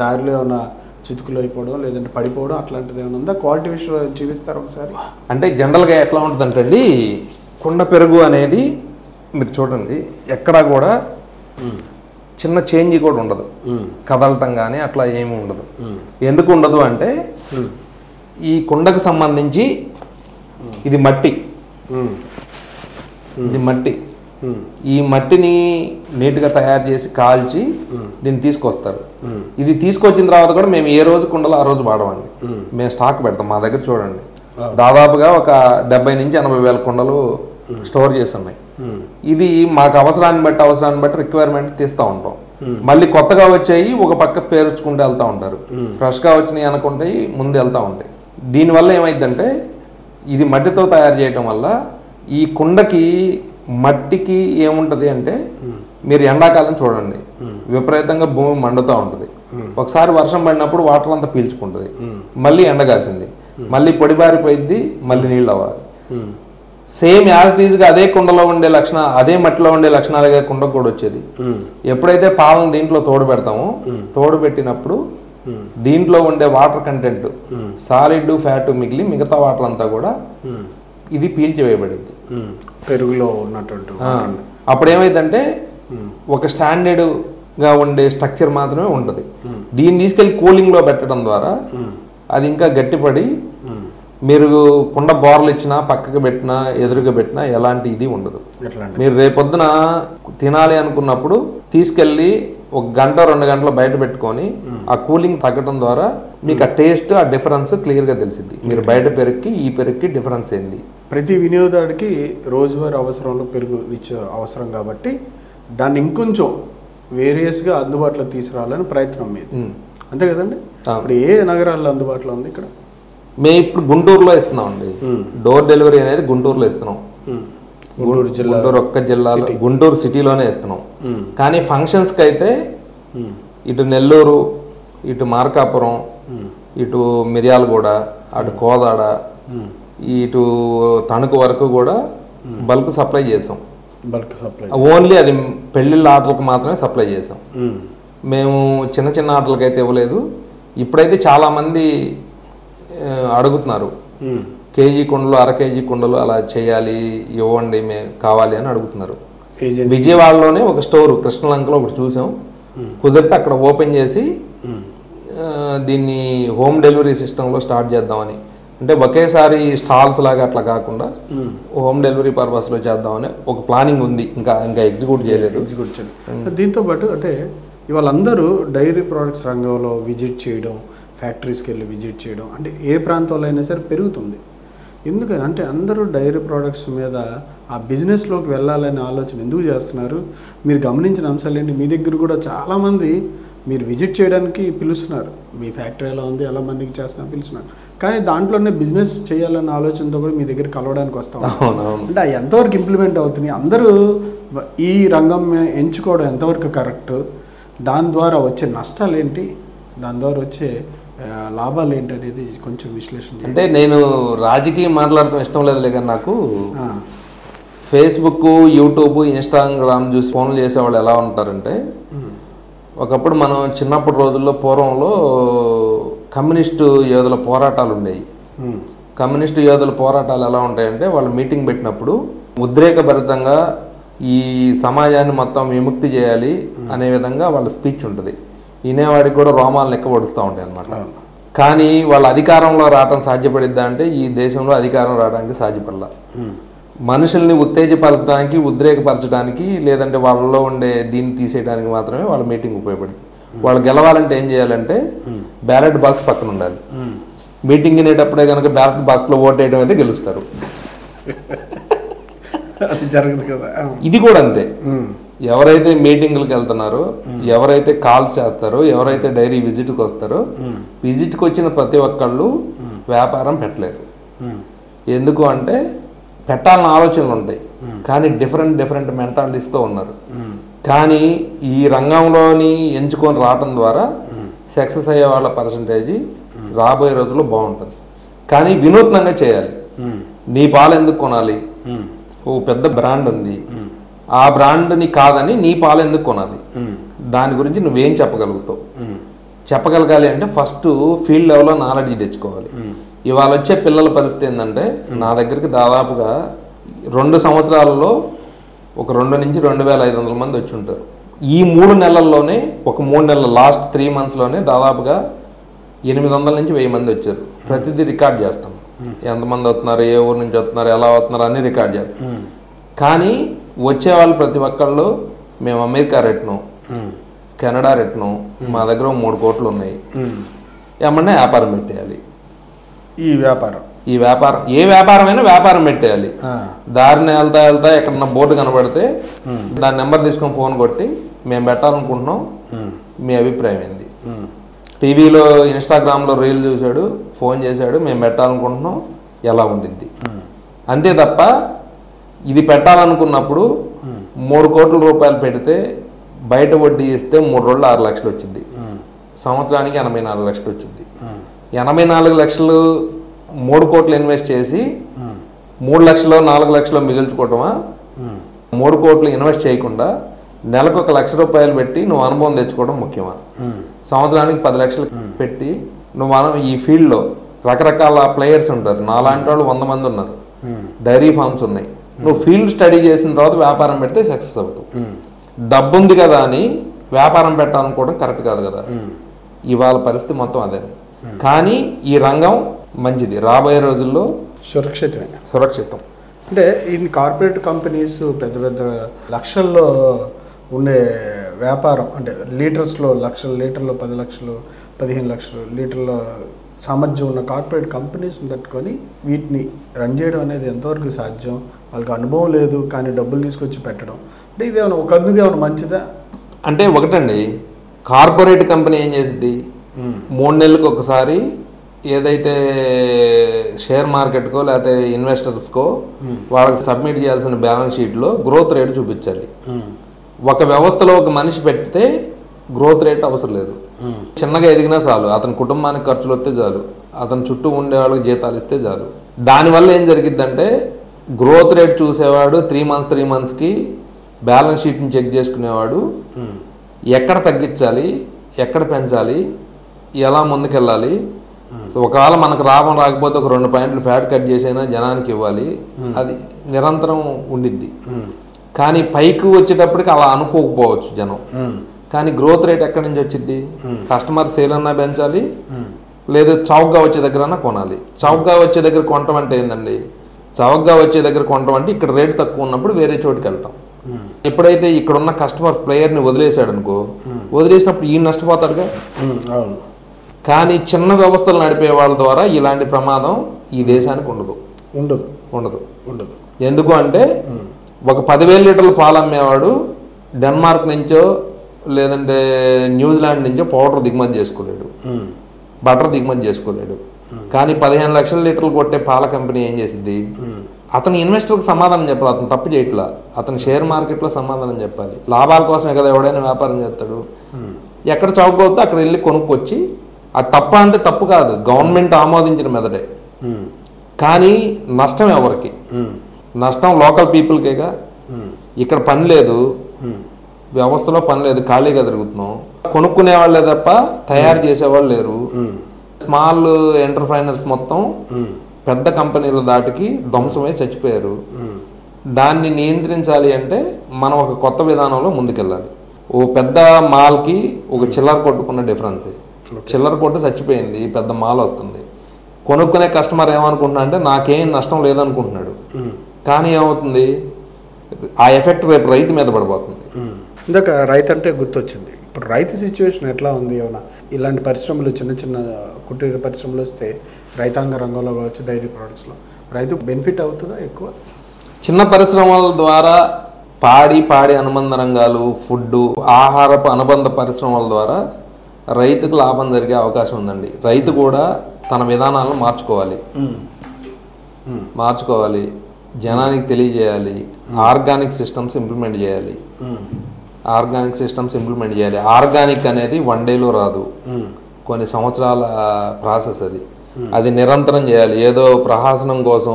దారిలో ఏమైనా చితుకులు అయిపోవడం లేదంటే పడిపోవడం అట్లాంటిది ఏమైనా ఉందా? క్వాలిటీ విషయంలో చూపిస్తారు ఒకసారి. అంటే జనరల్గా ఎట్లా ఉంటుందంటే అండి, కుండ పెరుగు అనేది మీరు చూడండి ఎక్కడా కూడా చిన్న చేంజ్ కూడా ఉండదు, కదలటం కానీ అట్లా ఏమి ఉండదు. ఎందుకు ఉండదు అంటే ఈ కుండకు సంబంధించి ఇది మట్టి, ఇది మట్టి, ఈ మట్టిని నీట్గా తయారు చేసి కాల్చి దీన్ని తీసుకొస్తారు. ఇది తీసుకొచ్చిన తర్వాత కూడా మేము ఏ రోజు కుండలో ఆ రోజు వాడమండి, మేము స్టాక్ పెడతాం. మా దగ్గర చూడండి దాదాపుగా ఒక 70 నుంచి 80 వేల కుండలు స్టోర్ చేసి ఉన్నాయి. ఇది మాకు అవసరాన్ని బట్టి రిక్వైర్మెంట్ తీస్తూ ఉంటాం. మళ్ళీ కొత్తగా వచ్చాయి ఒక పక్క పేర్చుకుంటూ వెళ్తూ ఉంటారు, ఫ్రెష్గా వచ్చినాయి అనుకుంటాయి ముందు వెళ్తూ ఉంటాయి. దీనివల్ల ఏమైందంటే ఇది మట్టితో తయారు చేయటం వల్ల ఈ కుండకి మట్టికి ఏముంటుంది అంటే, మీరు ఎండాకాలం చూడండి విపరీతంగా భూమి మండుతూ ఉంటుంది. ఒకసారి వర్షం పడినప్పుడు వాటర్ అంతా పీల్చుకుంటుంది, మళ్ళీ ఎండగాసింది, మళ్ళీ పొడిబారిపోయింది, మళ్ళీ నీళ్ళు అవ్వాలి. సేమ్ యాజ్ ఇట్ ఈజ్గా అదే కుండలో ఉండే లక్షణాలు, అదే మట్టిలో ఉండే లక్షణాలుగా కుండకు కూడా వచ్చేది. ఎప్పుడైతే పాలను దీంట్లో తోడు పెడతామో, తోడు పెట్టినప్పుడు దీంట్లో ఉండే వాటర్ కంటెంట్ సాలిడ్ ఫ్యాట్ మిగిలి మిగతా వాటర్ అంతా కూడా ఇది పీల్చివేయబడింది పెరుగులో ఉన్నటువంటి. అప్పుడు ఏమైందంటే ఒక స్టాండర్డ్గా ఉండే స్ట్రక్చర్ మాత్రమే ఉంటుంది. దీన్ని తీసుకెళ్ళి కూలింగ్లో పెట్టడం ద్వారా అది ఇంకా గట్టిపడి మీరు కుండ బోర్లు ఇచ్చినా పక్కకి పెట్టినా ఎదురుగా పెట్టినా ఎలాంటి ఇది ఉండదు. మీరు రేపొద్దున తినాలి అనుకున్నప్పుడు తీసుకెళ్ళి 1 గంట 2 గంటలు బయట పెట్టుకొని ఆ కూలింగ్ తగ్గడం ద్వారా మీకు ఆ టేస్ట్, ఆ డిఫరెన్స్ క్లియర్గా తెలిసింది. మీరు బయట పెరుగుకి ఈ పెరుగుకి డిఫరెన్స్ ఏంది. ప్రతి వినియోగదారుడికి రోజువారీ అవసరంలో పెరుగు అవసరం కాబట్టి దాన్ని ఇంకొంచెం వేరియస్గా అందుబాటులో తీసుకురావాలని ప్రయత్నం మీద, అంతే కదండి. ఇప్పుడు ఏ నగరాల్లో అందుబాటులో ఉంది ఇక్కడ? మేము ఇప్పుడు గుంటూరులో ఇస్తున్నాం అండి. డోర్ డెలివరీ అనేది గుంటూరులో ఇస్తున్నాం. గుంటూరు ఒక్క జిల్లాలో, గుంటూరు సిటీలోనే ఇస్తున్నాం. కానీ ఫంక్షన్స్కి అయితే ఇటు నెల్లూరు, ఇటు మార్కాపురం, ఇటు మిర్యాలగూడ, అటు కోదాడ, ఇటు తణుకు వరకు కూడా బల్క్ సప్లై చేసాం. ఓన్లీ అది పెళ్ళిళ్ళ ఆర్డర్లకు మాత్రమే సప్లై చేసాం. మేము చిన్న చిన్న ఆర్డర్లకు అయితే ఇవ్వలేదు. ఇప్పుడైతే చాలామంది అడుగుతున్నారు, కేజీ కుండలు, అర కేజీ కుండలు అలా చేయాలి, ఇవ్వండి మేము కావాలి అని అడుగుతున్నారు. విజయవాడలోనే ఒక స్టోర్ కృష్ణలంకలో ఒకటి చూసాం, కుదిరితే అక్కడ ఓపెన్ చేసి దీన్ని హోమ్ డెలివరీ సిస్టంలో స్టార్ట్ చేద్దామని. అంటే ఒకేసారి స్టాల్స్ లాగా అట్లా కాకుండా హోమ్ డెలివరీ పర్పస్లో చేద్దామని ఒక ప్లానింగ్ ఉంది. ఇంకా ఎగ్జిక్యూట్ చేయలేదు. దీంతో పాటు అంటే ఇవాళ అందరూ డైరీ ప్రోడక్ట్స్ రంగంలో విజిట్ చేయడం, ఫ్యాక్టరీస్కి వెళ్ళి విజిట్ చేయడం అంటే ఏ ప్రాంతంలో అయినా సరే పెరుగుతుంది. ఎందుకని అంటే అందరూ డైరీ ప్రోడక్ట్స్ మీద ఆ బిజినెస్లోకి వెళ్ళాలనే ఆలోచన ఎందుకు చేస్తున్నారు? మీరు గమనించిన అంశాలు ఏంటి? మీ దగ్గర కూడా చాలామంది మీరు విజిట్ చేయడానికి పిలుస్తున్నారు, మీ ఫ్యాక్టరీ ఎలా ఉంది, ఎలా మందికి చేస్తున్నా పిలుస్తున్నారు. కానీ దాంట్లోనే బిజినెస్ చేయాలన్న ఆలోచనతో కూడా మీ దగ్గర కలవడానికి వస్తాం. అంటే ఎంతవరకు ఇంప్లిమెంట్ అవుతున్నాయి, అందరూ ఈ రంగం ఎంచుకోవడం ఎంతవరకు కరెక్ట్, దాని ద్వారా వచ్చే నష్టాలు ఏంటి, దాని ద్వారా వచ్చే లాభాలు ఏంటి అనేది కొంచెం విశ్లేషణ. అంటే నేను రాజకీయం మాట్లాడటం ఇష్టం లేదు, కానీ నాకు ఫేస్బుక్, యూట్యూబ్, ఇన్స్టాగ్రామ్ చూసి ఫోన్లు చేసేవాళ్ళు ఎలా ఉంటారంటే, ఒకప్పుడు మనం చిన్నప్పటి రోజుల్లో పూర్వంలో కమ్యూనిస్టు యోధుల పోరాటాలు ఉండేవి. కమ్యూనిస్టు యోధుల పోరాటాలు ఎలా ఉంటాయంటే, వాళ్ళు మీటింగ్ పెట్టినప్పుడు ఉద్రేకభరితంగా ఈ సమాజాన్ని మొత్తం విముక్తి చేయాలి అనే విధంగా వాళ్ళ స్పీచ్ ఉంటుంది. వినేవాడికి కూడా రోమాలు లెక్కబడుతూ ఉంటాయి అన్నమాట. కానీ వాళ్ళ అధికారంలో రావడం సాధ్యపడిద్దా అంటే ఈ దేశంలో అధికారం రావడానికి సాధ్యపడలా. మనుషుల్ని ఉత్తేజపరచడానికి, ఉద్రేకపరచడానికి, లేదంటే వాళ్ళలో ఉండే దీన్ని తీసేయడానికి మాత్రమే వాళ్ళ మీటింగ్ ఉపయోగపడుతుంది. వాళ్ళు గెలవాలంటే ఏం చేయాలంటే బ్యాలెట్ బాక్స్ పక్కన ఉండాలి. మీటింగ్ వినేటప్పుడే కనుక బ్యాలెట్ బాక్స్లో ఓట్ వేయడం అయితే గెలుస్తారు. అది జరగదు కదా. ఇది కూడా అంతే. ఎవరైతే మీటింగ్లకు వెళ్తున్నారో, ఎవరైతే కాల్స్ చేస్తారో, ఎవరైతే డైరీ విజిట్కి వస్తారో, విజిట్కి వచ్చిన ప్రతి ఒక్కళ్ళు వ్యాపారం పెట్టలేరు. ఎందుకు అంటే పెట్టాలన్న ఆలోచనలు ఉంటాయి, కానీ డిఫరెంట్ మెంటాలిటీస్తో ఉన్నారు. కానీ ఈ రంగంలోని ఎంచుకొని రావటం ద్వారా సక్సెస్ అయ్యే వాళ్ళ పర్సంటేజ్ రాబోయే రోజుల్లో బాగుంటుంది. కానీ వినూత్నంగా చేయాలి. నీ పాలు ఎందుకు కొనాలి? ఓ పెద్ద బ్రాండ్ ఉంది, ఆ బ్రాండ్ని కాదని నీ పాలు ఎందుకు కొనాలి? దాని గురించి నువ్వేం చెప్పగలుగుతావు? చెప్పగలగాలి అంటే ఫస్ట్ ఫీల్డ్ లెవెల్లో నాలెడ్జ్ తెచ్చుకోవాలి. ఇవాళ వచ్చే పిల్లల పరిస్థితి ఏంటంటే నా దగ్గరికి దాదాపుగా 2 సంవత్సరాలలో ఒక 2 నుంచి 2,500 మంది వచ్చి ఉంటారు. ఈ 3 నెలల్లోనే ఒక 3 నెలల లాస్ట్ 3 మంత్స్లోనే దాదాపుగా 800 నుంచి 1000 మంది వచ్చారు. ప్రతిదీ రికార్డ్ చేస్తాం, ఎంతమంది వస్తున్నారు, ఏ ఊరు నుంచి వస్తున్నారు, ఎలా వస్తున్నారు అని రికార్డ్ చేస్తాం. కానీ వచ్చేవాళ్ళు ప్రతి ఒక్కళ్ళు మేము అమెరికా రెట్ను, కెనడా రెట్ను, మా దగ్గర 3 కోట్లు ఉన్నాయి, ఏమన్నా వ్యాపారం పెట్టేయాలి. ఈ వ్యాపారం ఏ వ్యాపారమైనా వ్యాపారం పెట్టేయాలి. దారిని వెళ్తా ఎక్కడన్నా బోర్డు కనబడితే దాని నెంబర్ తీసుకొని ఫోన్ కొట్టి మేము పెట్టాలనుకుంటున్నాం, మీ అభిప్రాయం ఏంది? టీవీలో ఇన్స్టాగ్రామ్లో రీల్ చూశాడు, ఫోన్ చేశాడు, మేము పెట్టాలనుకుంటున్నాం, ఎలా ఉండిద్ది? అంతే తప్ప ఇది పెట్టాలనుకున్నప్పుడు 3 కోట్ల రూపాయలు పెడితే బయట వడ్డీ ఇస్తే 3 రోజులు 6 లక్షలు వచ్చింది, సంవత్సరానికి 84 లక్షలు వచ్చింది. 84 లక్షలు 3 కోట్లు ఇన్వెస్ట్ చేసి 3 లక్షలు 4 లక్షలు మిగుల్చుకోవటమా? 3 కోట్లు ఇన్వెస్ట్ చేయకుండా నెలకు 1 లక్ష రూపాయలు పెట్టి నువ్వు అనుభవం తెచ్చుకోవడం ముఖ్యమా? సంవత్సరానికి 10 లక్షలు పెట్టి నువ్వు ఈ ఫీల్డ్లో రకరకాల ప్లేయర్స్ ఉంటారు, నాలాంటి వాళ్ళు 100 మంది ఉన్నారు, డైరీ ఫార్మ్స్ ఉన్నాయి. నువ్వు ఫీల్డ్ స్టడీ చేసిన తర్వాత వ్యాపారం పెడితే సక్సెస్ అవుతావు. డబ్బు ఉంది కదా అని వ్యాపారం పెట్టాలనుకోవడం కరెక్ట్ కాదు కదా. ఇవాళ పరిస్థితి మొత్తం అదే. కానీ ఈ రంగం మంచిది, రాబోయే రోజుల్లో సురక్షితం. అంటే ఈ కార్పొరేట్ కంపెనీస్ పెద్ద పెద్ద లక్షల్లో ఉండే వ్యాపారం, అంటే లీటర్స్లో లక్షల లీటర్లో 10 లక్షలు 15 లక్షలు లీటర్ల సామర్థ్యం ఉన్న కార్పొరేట్ కంపెనీస్ని తట్టుకొని వీటిని రన్ చేయడం అనేది ఎంతవరకు సాధ్యం? వాళ్ళకి అనుభవం లేదు కానీ డబ్బులు తీసుకొచ్చి పెట్టడం అంటే ఇదేమైనా ఒక అందుకు ఏమైనా మంచిదా? అంటే ఒకటండి, కార్పొరేట్ కంపెనీ ఏం చేసింది, 3 నెలలకు ఒకసారి ఏదైతే షేర్ మార్కెట్కో లేకపోతే ఇన్వెస్టర్స్కో వాళ్ళకి సబ్మిట్ చేయాల్సిన బ్యాలెన్స్ షీట్లో గ్రోత్ రేట్ చూపించాలి. ఒక వ్యవస్థలో ఒక మనిషి పెడితే గ్రోత్ రేట్ అవసరం లేదు, చిన్నగా ఎదిగినా చాలు, అతని కుటుంబానికి ఖర్చులు వస్తే చాలు, అతని చుట్టూ ఉండే వాళ్ళకి జీతాలు ఇస్తే చాలు. దానివల్ల ఏం జరిగిద్దంటే గ్రోత్ రేట్ చూసేవాడు 3 మంత్స్కి బ్యాలెన్స్ షీట్ని చెక్ చేసుకునేవాడు, ఎక్కడ తగ్గించాలి, ఎక్కడ పెంచాలి, ఎలా ముందుకెళ్ళాలి. ఒకవేళ మనకు లాభం రాకపోతే ఒక 2 పాయింట్లు ఫ్యాట్ కట్ చేసైనా జనానికి ఇవ్వాలి, అది నిరంతరం ఉండిద్ది. కానీ పైకి వచ్చేటప్పటికి అలా అనుకోకపోవచ్చు జనం. కానీ గ్రోత్ రేట్ ఎక్కడి నుంచి వచ్చింది? కస్టమర్ సేల్ అన్నా పెంచాలి, లేదా చౌకగా వచ్చే దగ్గర కొనాలి. చౌకగా వచ్చే దగ్గర కొనటం అంటే ఏందండి, చౌకగా వచ్చే దగ్గర కొనటం అంటే ఇక్కడ రేటు తక్కువ ఉన్నప్పుడు వేరే చోటుకి వెళ్తాం. ఎప్పుడైతే ఇక్కడ ఉన్న కస్టమర్ ప్లేయర్ని వదిలేశాడు అనుకో, వదిలేసినప్పుడు ఈయన నష్టపోతాడుగా. కానీ చిన్న వ్యవస్థలు నడిపే వాళ్ళ ద్వారా ఇలాంటి ప్రమాదం ఈ దేశానికి ఉండదు. ఎందుకు అంటే ఒక 10,000 లీటర్ల పాలు అమ్మేవాడు డెన్మార్క్ నుంచో లేదంటే న్యూజిలాండ్ నుంచో పౌడర్ దిగుమతి చేసుకోలేడు, బటర్ దిగుమతి చేసుకోలేడు. కానీ 15 లక్షల లీటర్లు కొట్టే పాల కంపెనీ ఏం చేసింది, అతని ఇన్వెస్టర్కి సమాధానం చెప్పాలి. అతను తప్పు చేయట్లా, అతను షేర్ మార్కెట్లో సమాధానం చెప్పాలి. లాభాల కోసమే కదా ఎవడైనా వ్యాపారం చేస్తాడు. ఎక్కడ చౌక అవుతుందో అక్కడ వెళ్ళి కొనుక్కొచ్చి, అది తప్ప అంటే తప్పు కాదు, గవర్నమెంట్ ఆమోదించిన మెదడే. కానీ నష్టం ఎవరికి? నష్టం లోకల్ పీపుల్కేగా. ఇక్కడ పని లేదు, వ్యవస్థలో పని లేదు, ఖాళీగా తిరుగుతున్నాం. కొనుక్కునే వాళ్ళే తప్ప తయారు చేసేవాళ్ళు లేరు. స్మాల్ ఎంటర్ప్రైనర్స్ మొత్తం పెద్ద కంపెనీల దాటికి ధ్వంసమై చచ్చిపోయారు. దాన్ని నియంత్రించాలి అంటే మనం ఒక కొత్త విధానంలో ముందుకెళ్ళాలి. ఓ పెద్ద మాల్కి ఒక చిల్లర కొట్టుకున్న డిఫరెన్స్. చిల్లర కొట్టు చచ్చిపోయింది, పెద్ద మాల్ వస్తుంది. కొనుక్కునే కస్టమర్ ఏమనుకుంటున్నా అంటే నాకేం నష్టం లేదనుకుంటున్నాడు. కానీ ఏమవుతుంది, ఆ ఎఫెక్ట్ రేపు రైతు మీద పడిపోతుంది. ఇందాక రైతు అంటే గుర్తొచ్చింది. ఇప్పుడు రైతు సిచ్యువేషన్ ఎట్లా ఉంది? ఏమన్నా ఇలాంటి పరిశ్రమలు చిన్న చిన్న కుటీర పరిశ్రమలు వస్తే రైతాంగ రంగంలో కావచ్చు, డైరీ ప్రొడక్ట్స్లో రైతు బెనిఫిట్ అవుతుందా ఎక్కువ? చిన్న పరిశ్రమల ద్వారా పాడి అనుబంధ రంగాలు, ఫుడ్, ఆహారపు అనుబంధ పరిశ్రమల ద్వారా రైతుకు లాభం జరిగే అవకాశం ఉందండి. రైతు కూడా తన విధానాలను మార్చుకోవాలి, జనానికి తెలియజేయాలి, ఆర్గానిక్ సిస్టమ్స్ ఇంప్లిమెంట్ చేయాలి. ఆర్గానిక్ అనేది 1 డేలో రాదు, కొన్ని సంవత్సరాల ప్రాసెస్. అది నిరంతరం చేయాలి. ఏదో ప్రహాసనం కోసం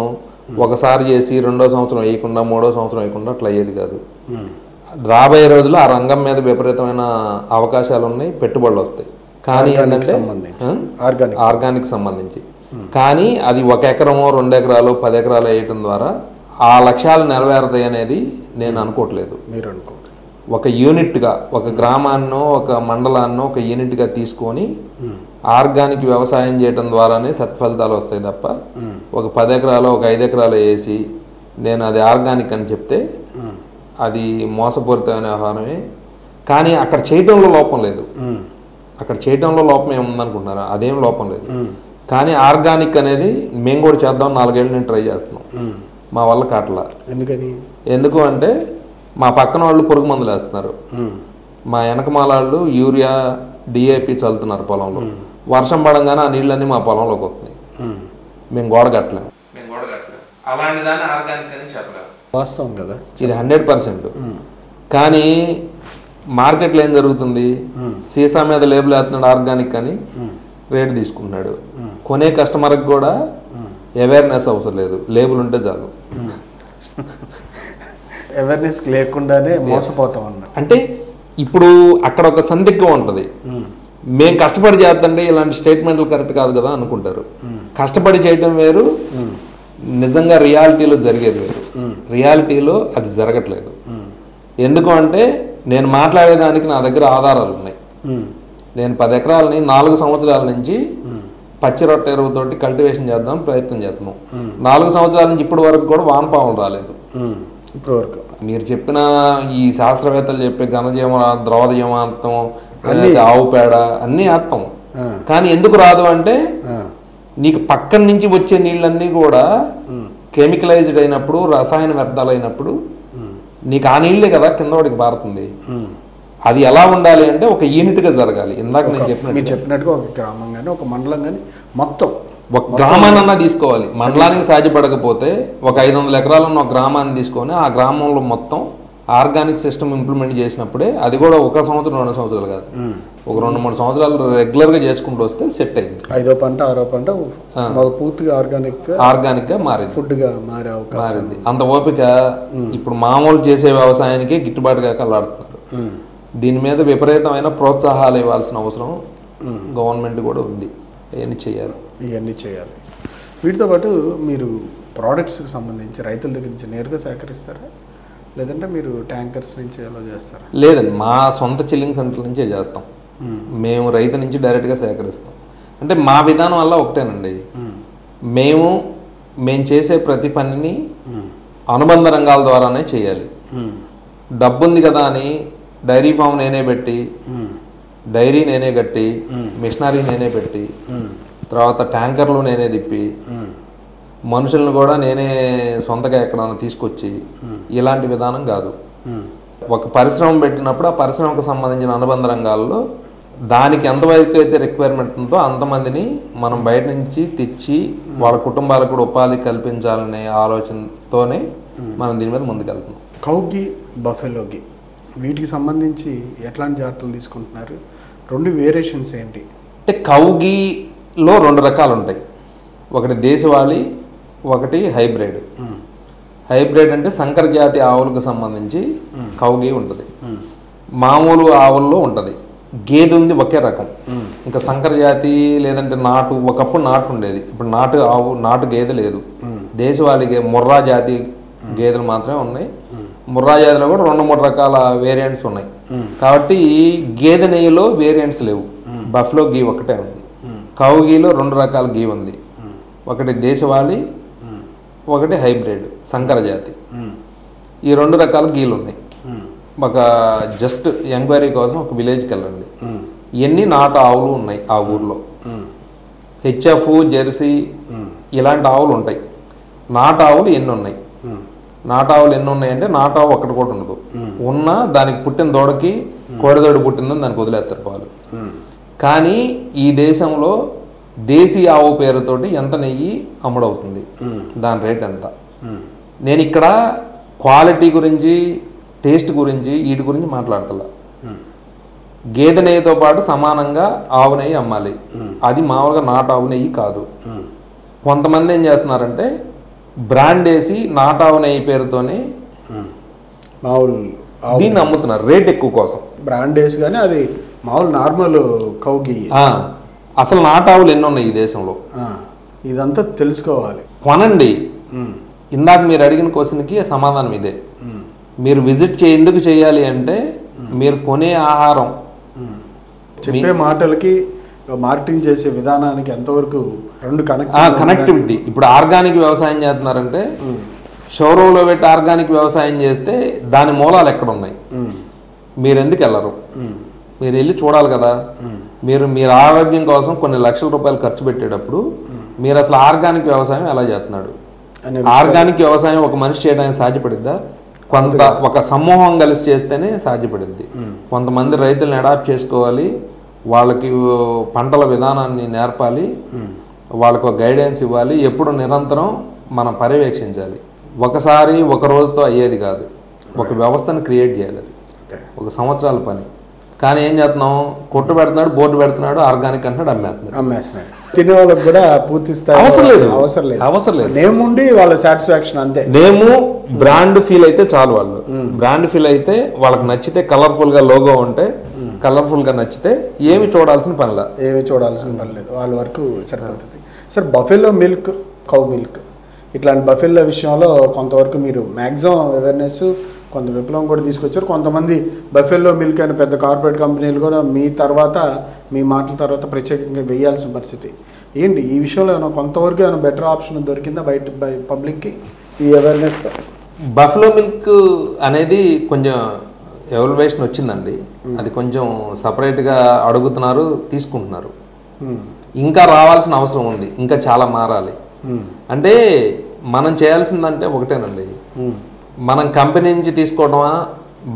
ఒకసారి చేసి 2వ సంవత్సరం వేయకుండా 3వ సంవత్సరం వేయకుండా అట్లా అయ్యేది కాదు. రాబోయే రోజుల్లో ఆ రంగం మీద విపరీతమైన అవకాశాలు ఉన్నాయి, పెట్టుబడులు వస్తాయి. కానీ ఏంటంటే ఆర్గానిక్ సంబంధించి కానీ అది 1 ఎకరమో 2 ఎకరాలు 10 ఎకరాలు వేయటం ద్వారా ఆ లక్ష్యాలు నెరవేరుతాయి అనేది నేను అనుకోవట్లేదు. మీరు అనుకో ఒక యూనిట్గా ఒక గ్రామాన్నో ఒక మండలాన్నో ఒక యూనిట్గా తీసుకొని ఆర్గానిక్ వ్యవసాయం చేయడం ద్వారానే సత్ఫలితాలు వస్తాయి తప్ప ఒక 10 ఎకరాలు ఒక 5 ఎకరాలు వేసి నేను అది ఆర్గానిక్ అని చెప్తే అది మోసపూరితమైన వ్యవహారమే. కానీ అక్కడ చేయడంలో లోపం లేదు, అక్కడ చేయడంలో లోపం ఏముందనుకుంటున్నారా? అదేం లోపం లేదు. కానీ ఆర్గానిక్ అనేది మేము కూడా చేద్దాం 4 ఏళ్ళు నేను ట్రై చేస్తున్నాం, మా వల్ల కాట్లా. ఎందుకు అంటే మా పక్కన వాళ్ళు పురుగు మందులు వేస్తున్నారు, మా వెనకమాల వాళ్ళు యూరియా డిఏపి చల్లుతున్నారు పొలంలో. వర్షం పడంగానే ఆ నీళ్ళన్నీ మా పొలంలోకి వస్తున్నాయి, మేము గోడ కట్టలేము. అలాంటి దాన్ని ఆర్గానిక్ అని చెప్పలేము, వాస్తవం కదా ఇది 100%. కానీ మార్కెట్లో ఏం జరుగుతుంది, సీసా మీద లేబుల్ వేస్తున్నాడు ఆర్గానిక్ అని రేటు తీసుకుంటున్నాడు. కొనే కస్టమర్కి కూడా అవేర్నెస్ అవసరం లేదు, లేబుల్ ఉంటే చాలు. అవేర్నెస్ లేకుండానే మోసపోతాం అన్న. అంటే ఇప్పుడు అక్కడ ఒక సందిగ్ధం ఉంటుంది, మేము కష్టపడి చేద్దండి ఇలాంటి స్టేట్మెంట్లు కరెక్ట్ కాదు కదా అనుకుంటారు. కష్టపడి చేయడం వేరు, నిజంగా రియాలిటీలో జరిగేది వేరు. రియాలిటీలో అది జరగట్లేదు. ఎందుకు అంటే నేను మాట్లాడేదానికి నా దగ్గర ఆధారాలు ఉన్నాయి. నేను 10 ఎకరాలని 4 సంవత్సరాల నుంచి పచ్చి రొట్ట ఎరువుతోటి కల్టివేషన్ చేద్దాం ప్రయత్నం చేస్తున్నాం. 4 సంవత్సరాల నుంచి ఇప్పటి వరకు కూడా వానపాములు రాలేదు. ఇప్పటి వరకు మీరు చెప్పిన ఈ శాస్త్రవేత్తలు చెప్పే ఘనజీవ ద్రవద జీవాంతం ఆవు పేడ అన్నీ వేస్తాం, కానీ ఎందుకు రాదు అంటే నీకు పక్కన నుంచి వచ్చే నీళ్ళన్నీ కూడా కెమికలైజ్డ్ అయినప్పుడు రసాయన వ్యర్థాలు అయినప్పుడు నీకు ఆ నీళ్ళే కదా కింద వాడికి పారుతుంది. అది ఎలా ఉండాలి అంటే ఒక యూనిట్గా జరగాలి. ఇందాక నేను చెప్పినట్టుగా ఒక గ్రామం కానీ ఒక మండలం కానీ మొత్తం ఒక గ్రామాన్నన్నా తీసుకోవాలి. మండలానికి సాధ్యపడకపోతే ఒక 500 ఎకరాలు ఉన్న ఒక గ్రామాన్ని తీసుకొని ఆ గ్రామంలో మొత్తం ఆర్గానిక్ సిస్టమ్ ఇంప్లిమెంట్ చేసినప్పుడే, అది కూడా 1 సంవత్సరం 2 సంవత్సరాలు కాదు, ఒక 2-3 సంవత్సరాలు రెగ్యులర్గా చేసుకుంటూ వస్తే సెట్ అయింది. 5వ పంట 6వ పంట పూర్తిగా ఆర్గానిక్గా మారింది, ఫుడ్గా మారింది. అంత ఓపిక ఇప్పుడు మామూలు చేసే వ్యవసాయానికి గిట్టుబాటుగా కల్లాడుతున్నారు. దీని మీద విపరీతమైన ప్రోత్సాహాలు ఇవ్వాల్సిన అవసరం గవర్నమెంట్ కూడా ఉంది. ఇవన్నీ చేయాలి. వీటితో పాటు మీరు ప్రోడక్ట్స్కి సంబంధించి రైతుల దగ్గర నుంచి నేరుగా సేకరిస్తారా, లేదంటే మీరు ట్యాంకర్స్ నుంచి ఎలా చేస్తారా? లేదండి, మా సొంత చిల్లింగ్ సెంటర్ నుంచే చేస్తాం. మేము రైతు నుంచి డైరెక్ట్గా సేకరిస్తాం. అంటే మా విధానం వల్ల ఒకటేనండి, మేము చేసే ప్రతి పనిని అనుబంధ రంగాల ద్వారానే చేయాలి. డబ్బుంది కదా అని డైరీ ఫామ్ నేనే పెట్టి, డైరీ నేనే కట్టి, మిషనరీ నేనే పెట్టి, తర్వాత ట్యాంకర్లు నేనే తిప్పి, మనుషులను కూడా నేనే సొంతగా ఎక్కడన్నా తీసుకొచ్చి, ఇలాంటి విధానం కాదు. ఒక పరిశ్రమ పెట్టినప్పుడు ఆ పరిశ్రమకు సంబంధించిన అనుబంధ రంగాల్లో దానికి ఎంతవరకు అయితే రిక్వైర్మెంట్ ఉందో అంతమందిని మనం బయట నుంచి తెచ్చి వాళ్ళ కుటుంబాలకు కూడా ఉపాధి కల్పించాలనే ఆలోచనతోనే మనం దీని మీద ముందుకెళ్తున్నాం. కౌగి బఫెలోగి వీటికి సంబంధించి ఎట్లాంటి జాగ్రత్తలు తీసుకుంటున్నారు? 2 వేరియేషన్స్ ఏంటి? అంటే కౌగిలో 2 రకాలు ఉంటాయి, ఒకటి దేశవాళీ, ఒకటి హైబ్రిడ్. హైబ్రిడ్ అంటే సంకర జాతి ఆవులకు సంబంధించి కౌగి ఉంటుంది. మామూలు ఆవుల్లో ఉంటుంది, గేదె ఉంది ఒకే రకం. ఇంకా సంకర జాతి లేదంటే నాటు, ఒకప్పుడు నాటు ఉండేది, ఇప్పుడు నాటు గేదె లేదు. దేశవాళీ ముర్రా జాతి గేదెలు మాత్రమే ఉన్నాయి. ముర్రా జాతిలో కూడా 2-3 రకాల వేరియంట్స్ ఉన్నాయి. కాబట్టి గేదె నెయ్యిలో వేరియంట్స్ లేవు, బఫ్లో గీ ఒకటే ఉంది. కౌగిలో 2 రకాల గీ ఉంది, ఒకటి దేశవాళీ, ఒకటి హైబ్రిడ్ సంకర జాతి. ఈ 2 రకాల గీలు ఉన్నాయి. ఒక జస్ట్ ఎంక్వైరీ కోసం ఒక విలేజ్కి వెళ్ళండి, ఎన్ని నాటు ఆవులు ఉన్నాయి ఆ ఊర్లో. హెచ్ఎఫ్, జెర్సీ ఇలాంటి ఆవులు ఉంటాయి. నాటు ఆవులు ఎన్ని ఉన్నాయి? నాటు ఆవులు ఎన్ని ఉన్నాయంటే నాటు ఆవు ఒక్కటి కూడా ఉండదు. ఉన్నా దానికి పుట్టిన దూడకి కోడిదోడి పుట్టిందని దానికి వదిలేస్తారు పాలు. కానీ ఈ దేశంలో దేశీ ఆవు పేరుతోటి ఎంత నెయ్యి అమ్ముడవుతుంది, దాని రేట్ ఎంత? నేను ఇక్కడ క్వాలిటీ గురించి, టేస్ట్ గురించి, వీటి గురించి మాట్లాడతలా. గేదె నెయ్యితో పాటు సమానంగా ఆవు నెయ్యి అమ్మాలి. అది మామూలుగా నాటు ఆవు నెయ్యి కాదు. కొంతమంది ఏం చేస్తున్నారంటే బ్రాండ్ వేసి నాటు ఆవు నెయ్యి పేరుతోనే దీన్ని అమ్ముతున్నారు రేట్ ఎక్కువ కోసం. బ్రాండ్ వేసి కానీ అది మామూలు నార్మల్ కౌకి అసలు నాటావులు ఎన్ని ఉన్నాయి ఈ దేశంలో, ఇదంతా తెలుసుకోవాలి. కొనండి. ఇందాక మీరు అడిగిన క్వశ్చన్కి సమాధానం ఇదే. మీరు విజిట్ ఎందుకు చేయాలి అంటే మీరు కొనే ఆహారం, చెప్పే మాటలకి మార్కెటింగ్ చేసే విధానానికి ఎంతవరకు రెండు కనెక్టివిటీ. ఇప్పుడు ఆర్గానిక్ వ్యవసాయం చేస్తున్నారంటే షోరూంలో పెట్టి ఆర్గానిక్ వ్యవసాయం చేస్తే దాని మూలాలు ఎక్కడ ఉన్నాయి, మీరు ఎందుకు వెళ్ళరు? మీరు వెళ్ళి చూడాలి కదా. మీరు ఆరోగ్యం కోసం కొన్ని లక్షల రూపాయలు ఖర్చు పెట్టేటప్పుడు మీరు అసలు ఆర్గానిక్ వ్యవసాయం ఎలా చేస్తున్నాడు, ఆర్గానిక్ వ్యవసాయం ఒక మనిషి చేయడానికి సాధ్యపడిద్దా? ఒక సమూహం కలిసి చేస్తేనే సాధ్యపడిద్ది. కొంతమంది రైతులను అడాప్ట్ చేసుకోవాలి, వాళ్ళకి పంటల విధానాన్ని నేర్పాలి, వాళ్ళకు గైడెన్స్ ఇవ్వాలి, ఎప్పుడు నిరంతరం మనం పర్యవేక్షించాలి. ఒకసారి ఒక రోజుతో అయ్యేది కాదు, ఒక వ్యవస్థను క్రియేట్ చేయాలి. అది ఒక సంవత్సరాల పని. కానీ ఏం చేస్తున్నాం, కొట్టు పెడుతున్నాడు, బోర్డు పెడుతున్నాడు, ఆర్గానిక్ అంటున్నాడు, అమ్మేస్తున్నాడు. తినే వాళ్ళకి కూడా పూర్తి స్థాయి అవసరం లేదు. నేమ్ ఉండి వాళ్ళ సాటిస్ఫాక్షన్ అంతే. నేము బ్రాండ్ ఫీల్ అయితే చాలు. వాళ్ళు బ్రాండ్ ఫీల్ అయితే వాళ్ళకి నచ్చితే, కలర్ఫుల్ గా లోగో ఉంటే, కలర్ఫుల్ గా నచ్చితే ఏమి చూడాల్సిన పని లేదు, వాళ్ళ వరకు సరిపోతుంది. Sir buffalo milk, cow milk ఇట్లాంటి బఫెల్లో విషయంలో కొంతవరకు మీరు మ్యాక్సిమం అవేర్నెస్, కొంత విప్లవం కూడా తీసుకొచ్చారు. కొంతమంది బఫెల్లో మిల్క్ అనే పెద్ద కార్పొరేట్ కంపెనీలు కూడా మీ మాటల తర్వాత ప్రత్యేకంగా వేయాల్సిన పరిస్థితి ఏంటి? ఈ విషయంలో ఏమైనా కొంతవరకు ఏమైనా బెటర్ ఆప్షన్ దొరికిందా బయట పబ్లిక్కి ఈ అవేర్నెస్తో? బఫెలో మిల్క్ అనేది కొంచెం ఎవల్యుయేషన్ వచ్చిందండి. అది కొంచెం సపరేట్గా అడుగుతున్నారు, తీసుకుంటున్నారు. ఇంకా రావాల్సిన అవసరం ఉంది, ఇంకా చాలా మారాలి. అంటే మనం చేయాల్సిందంటే ఒకటేనండి, మనం కంపెనీ నుంచి తీసుకోవడమా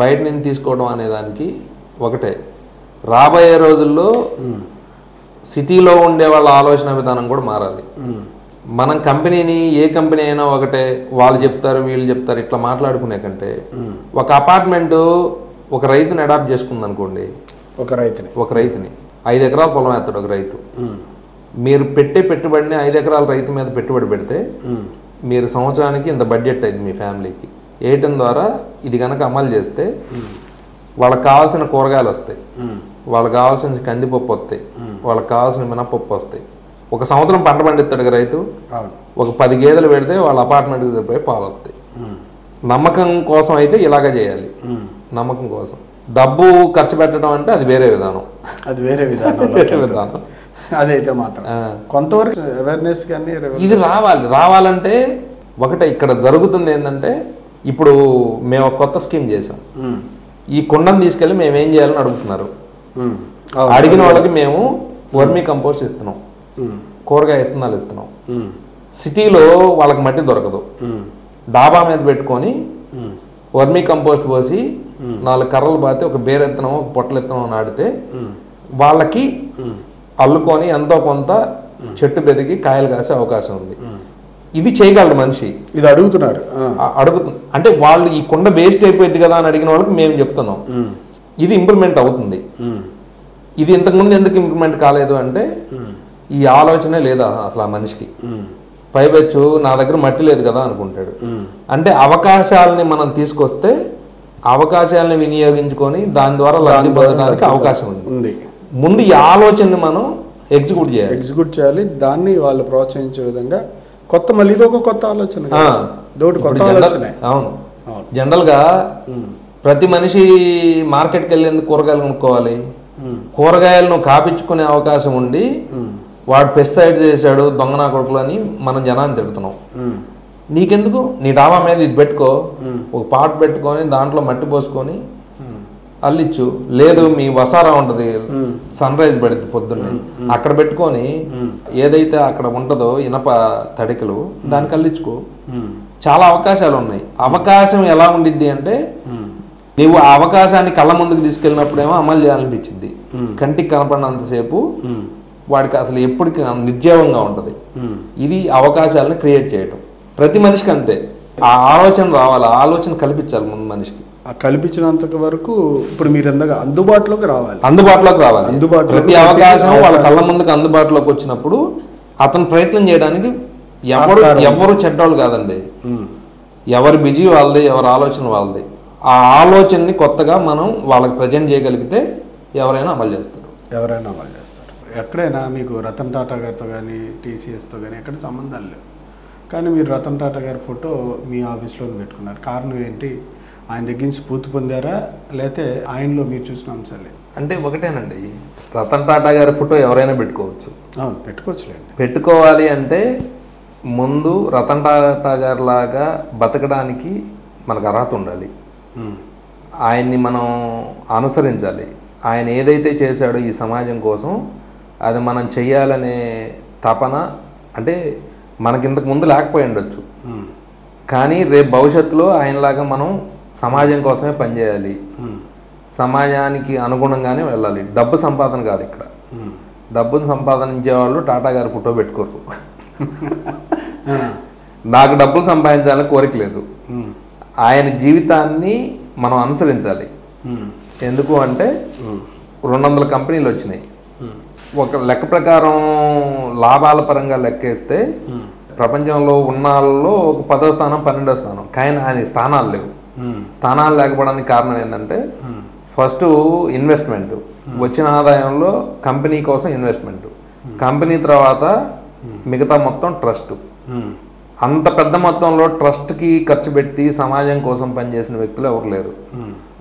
బయట నుంచి తీసుకోవడం అనే దానికి ఒకటే. రాబోయే రోజుల్లో సిటీలో ఉండే వాళ్ళ ఆలోచన విధానం కూడా మారాలి. మనం కంపెనీని, ఏ కంపెనీ అయినా ఒకటే, వాళ్ళు చెప్తారు వీళ్ళు చెప్తారు ఇట్లా మాట్లాడుకునే కంటే, ఒక అపార్ట్మెంటు ఒక రైతుని అడాప్ట్ చేసుకుంది అనుకోండి, ఒక రైతుని 5 ఎకరాల పొలం వేస్తాడు ఒక రైతు. మీరు పెట్టే పెట్టుబడిని 5 ఎకరాల రైతు మీద పెట్టుబడి పెడితే మీరు సంవత్సరానికి ఇంత బడ్జెట్ అయింది మీ ఫ్యామిలీకి. వేయటం ద్వారా ఇది కనుక అమలు చేస్తే వాళ్ళకి కావాల్సిన కూరగాయలు వస్తాయి, వాళ్ళకి కావాల్సిన కందిపప్పు వస్తాయి, వాళ్ళకి కావాల్సిన మినపప్పు వస్తాయి. ఒక సంవత్సరం పంట పండిస్తాడు రైతు, ఒక 10 గేదెలు పెడితే వాళ్ళ అపార్ట్మెంట్కి సరిపోయి పాలు వస్తాయి. నమ్మకం కోసం అయితే ఇలాగ చేయాలి. నమ్మకం కోసం డబ్బు ఖర్చు పెట్టడం అంటే అది వేరే విధానం, వేరే విధానం. అదైతే మాత్రం కొంతవరకు అవేర్నెస్ కానీ ఇది రావాలంటే ఒకటే ఇక్కడ జరుగుతుంది ఏంటంటే, ఇప్పుడు మేము ఒక కొత్త స్కీమ్ చేసాం. ఈ కుండను తీసుకెళ్ళి మేము ఏం చేయాలని అడుగుతున్నారు. అడిగిన వాళ్ళకి మేము వర్మీ కంపోస్ట్ ఇస్తున్నాం, కూరగాయ విత్తనాలు ఇస్తున్నాం. సిటీలో వాళ్ళకి మట్టి దొరకదు, డాబా మీద పెట్టుకొని వర్మీ కంపోస్ట్ పోసి 4 కర్రలు బాతే ఒక బేర విత్తనం, ఒక పొట్ల విత్తనం నాటితే వాళ్ళకి అల్లుకొని ఎంతో కొంత చెట్టు బెదికి కాయలు కాసే అవకాశం ఉంది. ఇది చేయగలడు మనిషి. ఇది అడుగుతున్నారు అంటే వాళ్ళు ఈ కుండ వేస్ట్ అయిపోయింది కదా అని అడిగిన వాళ్ళకి మేము చెప్తున్నాం ఇది ఇంప్లిమెంట్ అవుతుంది. ఇది ఇంతకుముందు ఎందుకు ఇంప్లిమెంట్ కాలేదు అంటే ఈ ఆలోచనే లేదా అసలు ఆ మనిషికి. పైపెచ్చు నా దగ్గర మట్టి లేదు కదా అనుకుంటాడు. అంటే అవకాశాలని మనం తీసుకొస్తే అవకాశాలను వినియోగించుకొని దాని ద్వారా లబ్ధి పొందడానికి అవకాశం ఉంది. ముందు ఈ ఆలోచనని మనం ఎగ్జిక్యూట్ చేయాలి. దాన్ని వాళ్ళు ప్రోత్సహించే విధంగా మళ్ళీ ఇది ఒక కొత్త ఆలోచన. అవును, జనరల్గా ప్రతి మనిషి మార్కెట్కి వెళ్ళేందుకు కూరగాయలు కొనుక్కోవాలి. కూరగాయలను కాపించుకునే అవకాశం ఉండి వాడు పెస్టిసైడ్ చేశాడు దొంగనా కొడుకులు అని మనం జనాన్ని తిడుతున్నాం. నీకెందుకు, నీ డాబా మీద ఇది పెట్టుకో, ఒక పాట్ పెట్టుకొని దాంట్లో మట్టి పోసుకొని అల్లిచ్చు. లేదు మీ వసారా ఉంటుంది, సన్ రైజ్ పడుతుంది పొద్దున్నే, అక్కడ పెట్టుకొని ఏదైతే అక్కడ ఉంటుందో ఇనప తడికలు దానికి అల్లించుకో. చాలా అవకాశాలు ఉన్నాయి. అవకాశం ఎలా ఉండిద్ది అంటే నువ్వు ఆ అవకాశాన్ని కళ్ళ ముందుకు తీసుకెళ్ళినప్పుడేమో అమలు చేయాలనిపించింది. కంటికి కనపడినంతసేపు వాడికి అసలు ఎప్పటికీ నిర్జీవంగా ఉంటుంది. ఇది అవకాశాలను క్రియేట్ చేయడం. ప్రతి మనిషికి అంతే. ఆ ఆలోచన రావాలి, ఆలోచన కల్పించాలి ముందు మనిషికి. కల్పించినంత వరకు ఇప్పుడు మీరు అందుబాటులోకి రావాలి. ప్రతి అవకాశం వాళ్ళ కళ్ళ ముందుకు అందుబాటులోకి వచ్చినప్పుడు అతను ప్రయత్నం చేయడానికి ఎవరు చెడ్డోళ్ళు కాదండి. ఎవరి బిజీ వాళ్ళది, ఎవరి ఆలోచన వాళ్ళది. ఆ ఆలోచనని కొత్తగా మనం వాళ్ళకి ప్రజెంట్ చేయగలిగితే ఎవరైనా అమలు చేస్తారు. ఎవరైనా అమలు చేస్తారు. ఎక్కడైనా మీకు రతన్ టాటా గారితో కానీ టీసీఎస్తో కానీ ఎక్కడ సంబంధాలు లేవు, కానీ మీరు రతన్ టాటా గారి ఫోటో మీ ఆఫీస్లో పెట్టుకున్నారు. కారణం ఏంటి? ఆయన దగ్గర నుంచి స్ఫూర్తి పొందారా, లేకపోతే ఆయనలో మీరు చూసిన అంశాలే? అంటే ఒకటేనండి, రతన్ టాటా గారి ఫోటో ఎవరైనా పెట్టుకోవచ్చు. అవును, పెట్టుకోవచ్చులేండి. పెట్టుకోవాలి అంటే ముందు రతన్ టాటా గారి లాగా బతకడానికి మనకు అర్హత ఉండాలి. ఆయన్ని మనం అనుసరించాలి. ఆయన ఏదైతే చేశాడో ఈ సమాజం కోసం అది మనం చెయ్యాలనే తపన, అంటే మనకి ఇంతకు ముందు లేకపోయి ఉండొచ్చు, కానీ రేపు భవిష్యత్తులో ఆయనలాగా మనం సమాజం కోసమే పనిచేయాలి, సమాజానికి అనుగుణంగానే వెళ్ళాలి. డబ్బు సంపాదన కాదు ఇక్కడ. డబ్బును సంపాదించే వాళ్ళు టాటా గారి ఫోటో పెట్టుకోరు. నాకు డబ్బులు సంపాదించాలని కోరిక లేదు. ఆయన జీవితాన్ని మనం అనుసరించాలి. ఎందుకు అంటే 200 కంపెనీలు వచ్చినాయి. ఒక లెక్క ప్రకారం లాభాల పరంగా లెక్కేస్తే ప్రపంచంలో ఉన్న వాళ్ళలో ఒక 10వ స్థానం 12వ స్థానం, కానీ ఆయన స్థానాలు లేవు. స్థానాలు లేకపోవడానికి కారణం ఏంటంటే ఫస్ట్ ఇన్వెస్ట్మెంట్, వచ్చిన ఆదాయంలో కంపెనీ కోసం ఇన్వెస్ట్మెంట్, కంపెనీ తర్వాత మిగతా మొత్తం ట్రస్ట్. అంత పెద్ద మొత్తంలో ట్రస్ట్కి ఖర్చు పెట్టి సమాజం కోసం పనిచేసిన వ్యక్తులు ఎవరు లేరు.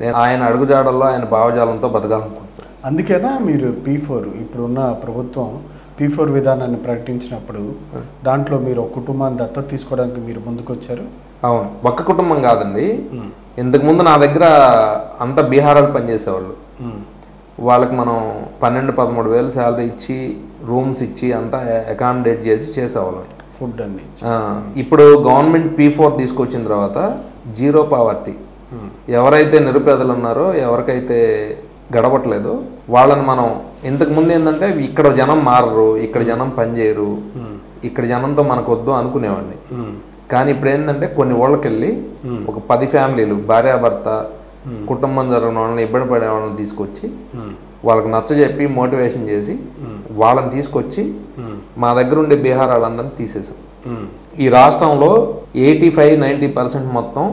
నేను ఆయన అడుగుజాడల్లో ఆయన భావజాలంతో బతకాలనుకుంటున్నాను. అందుకేనా మీరు P4 ఇప్పుడున్న ప్రభుత్వం P4 విధానాన్ని ప్రకటించినప్పుడు దాంట్లో మీరు ఒక కుటుంబాన్ని దత్తత తీసుకోవడానికి మీరు ముందుకొచ్చారు? అవును, ఒక్క కుటుంబం కాదండి. ఇంతకుముందు నా దగ్గర అంతా బీహారాలు పనిచేసేవాళ్ళు. వాళ్ళకి మనం 12-13 వేలు శాలరీ ఇచ్చి రూమ్స్ ఇచ్చి అంతా అకామిడేట్ చేసి చేసేవాళ్ళం, ఫుడ్ అన్ని. ఇప్పుడు గవర్నమెంట్ P4 తీసుకొచ్చిన తర్వాత జీరో పావర్టీ, ఎవరైతే నిరుపేదలు ఉన్నారో, ఎవరికైతే గడపట్లేదో వాళ్ళని మనం, ఇంతకుముందు ఏంటంటే ఇక్కడ జనం మారరు, ఇక్కడ జనం పనిచేయరు, ఇక్కడ జనంతో మనకు వద్దు అనుకునేవాడిని. కానీ ఇప్పుడు ఏంటంటే కొన్ని ఊళ్ళకి వెళ్ళి ఒక 10 ఫ్యామిలీలు, భార్యాభర్త, కుటుంబం జరిగిన వాళ్ళని, ఇబ్బంది పడే వాళ్ళని తీసుకొచ్చి వాళ్ళకి నచ్చజెప్పి మోటివేషన్ చేసి వాళ్ళని తీసుకొచ్చి మా దగ్గర ఉండే బీహార్ వాళ్ళందరినీ తీసేసాం. ఈ రాష్ట్రంలో 85-90% మొత్తం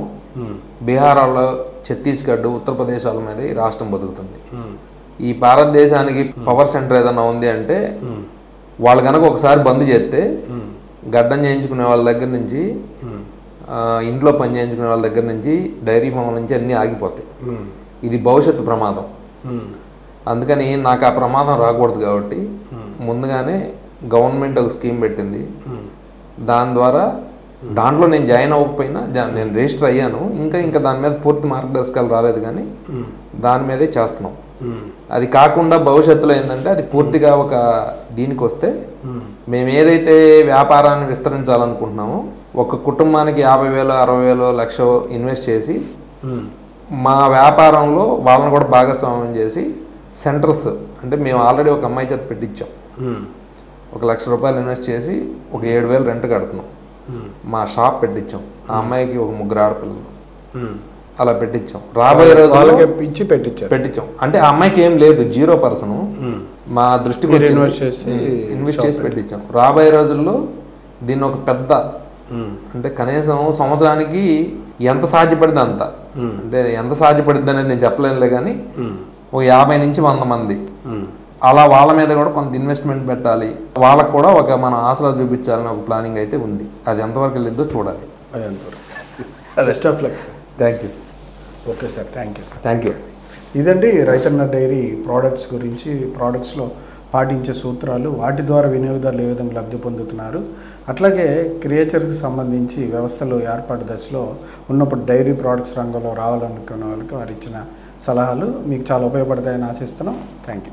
బీహార్ వాళ్ళు, ఛత్తీస్గఢ్, ఉత్తరప్రదేశ్ వాళ్ళ మీద ఈ రాష్ట్రం బతుకుతుంది. ఈ భారతదేశానికి పవర్ సెంటర్ ఏదైనా ఉంది అంటే వాళ్ళు కనుక ఒకసారి బంద్ చేస్తే గడ్డం చేయించుకునే వాళ్ళ దగ్గర నుంచి, ఇంట్లో పని చేయించుకునే వాళ్ళ దగ్గర నుంచి, డైరీ ఫామ్ నుంచి అన్నీ ఆగిపోతాయి. ఇది భవిష్యత్తు ప్రమాదం. అందుకని నాకు ఆ ప్రమాదం రాకూడదు కాబట్టి ముందుగానే గవర్నమెంట్ ఒక స్కీమ్ పెట్టింది. దాని ద్వారా దాంట్లో నేను జాయిన్ అవ్వకపోయినా నేను రిజిస్టర్ అయ్యాను. ఇంకా దాని మీద పూర్తి మార్గదర్శకాలు రాలేదు, కానీ దాని మీదే చేస్తున్నాం. అది కాకుండా భవిష్యత్తులో ఏంటంటే అది పూర్తిగా ఒక దీనికి వస్తే మేము ఏదైతే వ్యాపారాన్ని విస్తరించాలనుకుంటున్నామో ఒక కుటుంబానికి 50,000, 60,000, లక్ష ఇన్వెస్ట్ చేసి మా వ్యాపారంలో వాళ్ళని కూడా భాగస్వామ్యం చేసి సెంటర్స్, అంటే మేము ఆల్రెడీ ఒక అమ్మాయి చేత పెట్టించాం. 1,00,000 రూపాయలు ఇన్వెస్ట్ చేసి ఒక 7,000 రెంట్ కడుతున్నాం. మా షాప్ పెట్టించాం. ఆ అమ్మాయికి ఒక 3 ఆడపిల్లలు, అలా పెట్టించాం. రాబోయే రోజుల్లో పెట్టించాం. అంటే ఆ అమ్మాయికి ఏం లేదు, 0%. మా దృష్టికి ఇన్వెస్ట్ చేసి పెట్టించాం. రాబోయే రోజుల్లో దీన్ని ఒక పెద్ద, అంటే కనీసం సంవత్సరానికి ఎంత సాధ్యపడితే అంత, అంటే ఎంత సాధ్యపడిద్ది అనేది నేను చెప్పలేనులే, కానీ ఒక 50 నుంచి 100 మంది అలా వాళ్ళ మీద కూడా కొంత ఇన్వెస్ట్మెంట్ పెట్టాలి, వాళ్ళకు కూడా ఒక మన ఆసరా చూపించాలని ఒక ప్లానింగ్ అయితే ఉంది. అది ఎంతవరకు వెళ్ళిద్దో చూడాలి. అది ఎంతవరకు. Best of luck sir. Thank you. Okay sir, thank you sir. Thank you. ఇదండి రైతన్న డైరీ ప్రోడక్ట్స్ గురించి, ప్రోడక్ట్స్లో పాటించే సూత్రాలు, వాటి ద్వారా వినియోగదారులు ఏ విధంగా లబ్ధి పొందుతున్నారు, అట్లాగే క్రియేచర్కి సంబంధించి వ్యవస్థలో ఏర్పాటు దశలో ఉన్నప్పుడు డైరీ ప్రోడక్ట్స్ రంగంలో రావాలనుకున్న వాళ్ళకి వారు ఇచ్చిన సలహాలు మీకు చాలా ఉపయోగపడతాయని ఆశిస్తున్నాం. Thank you.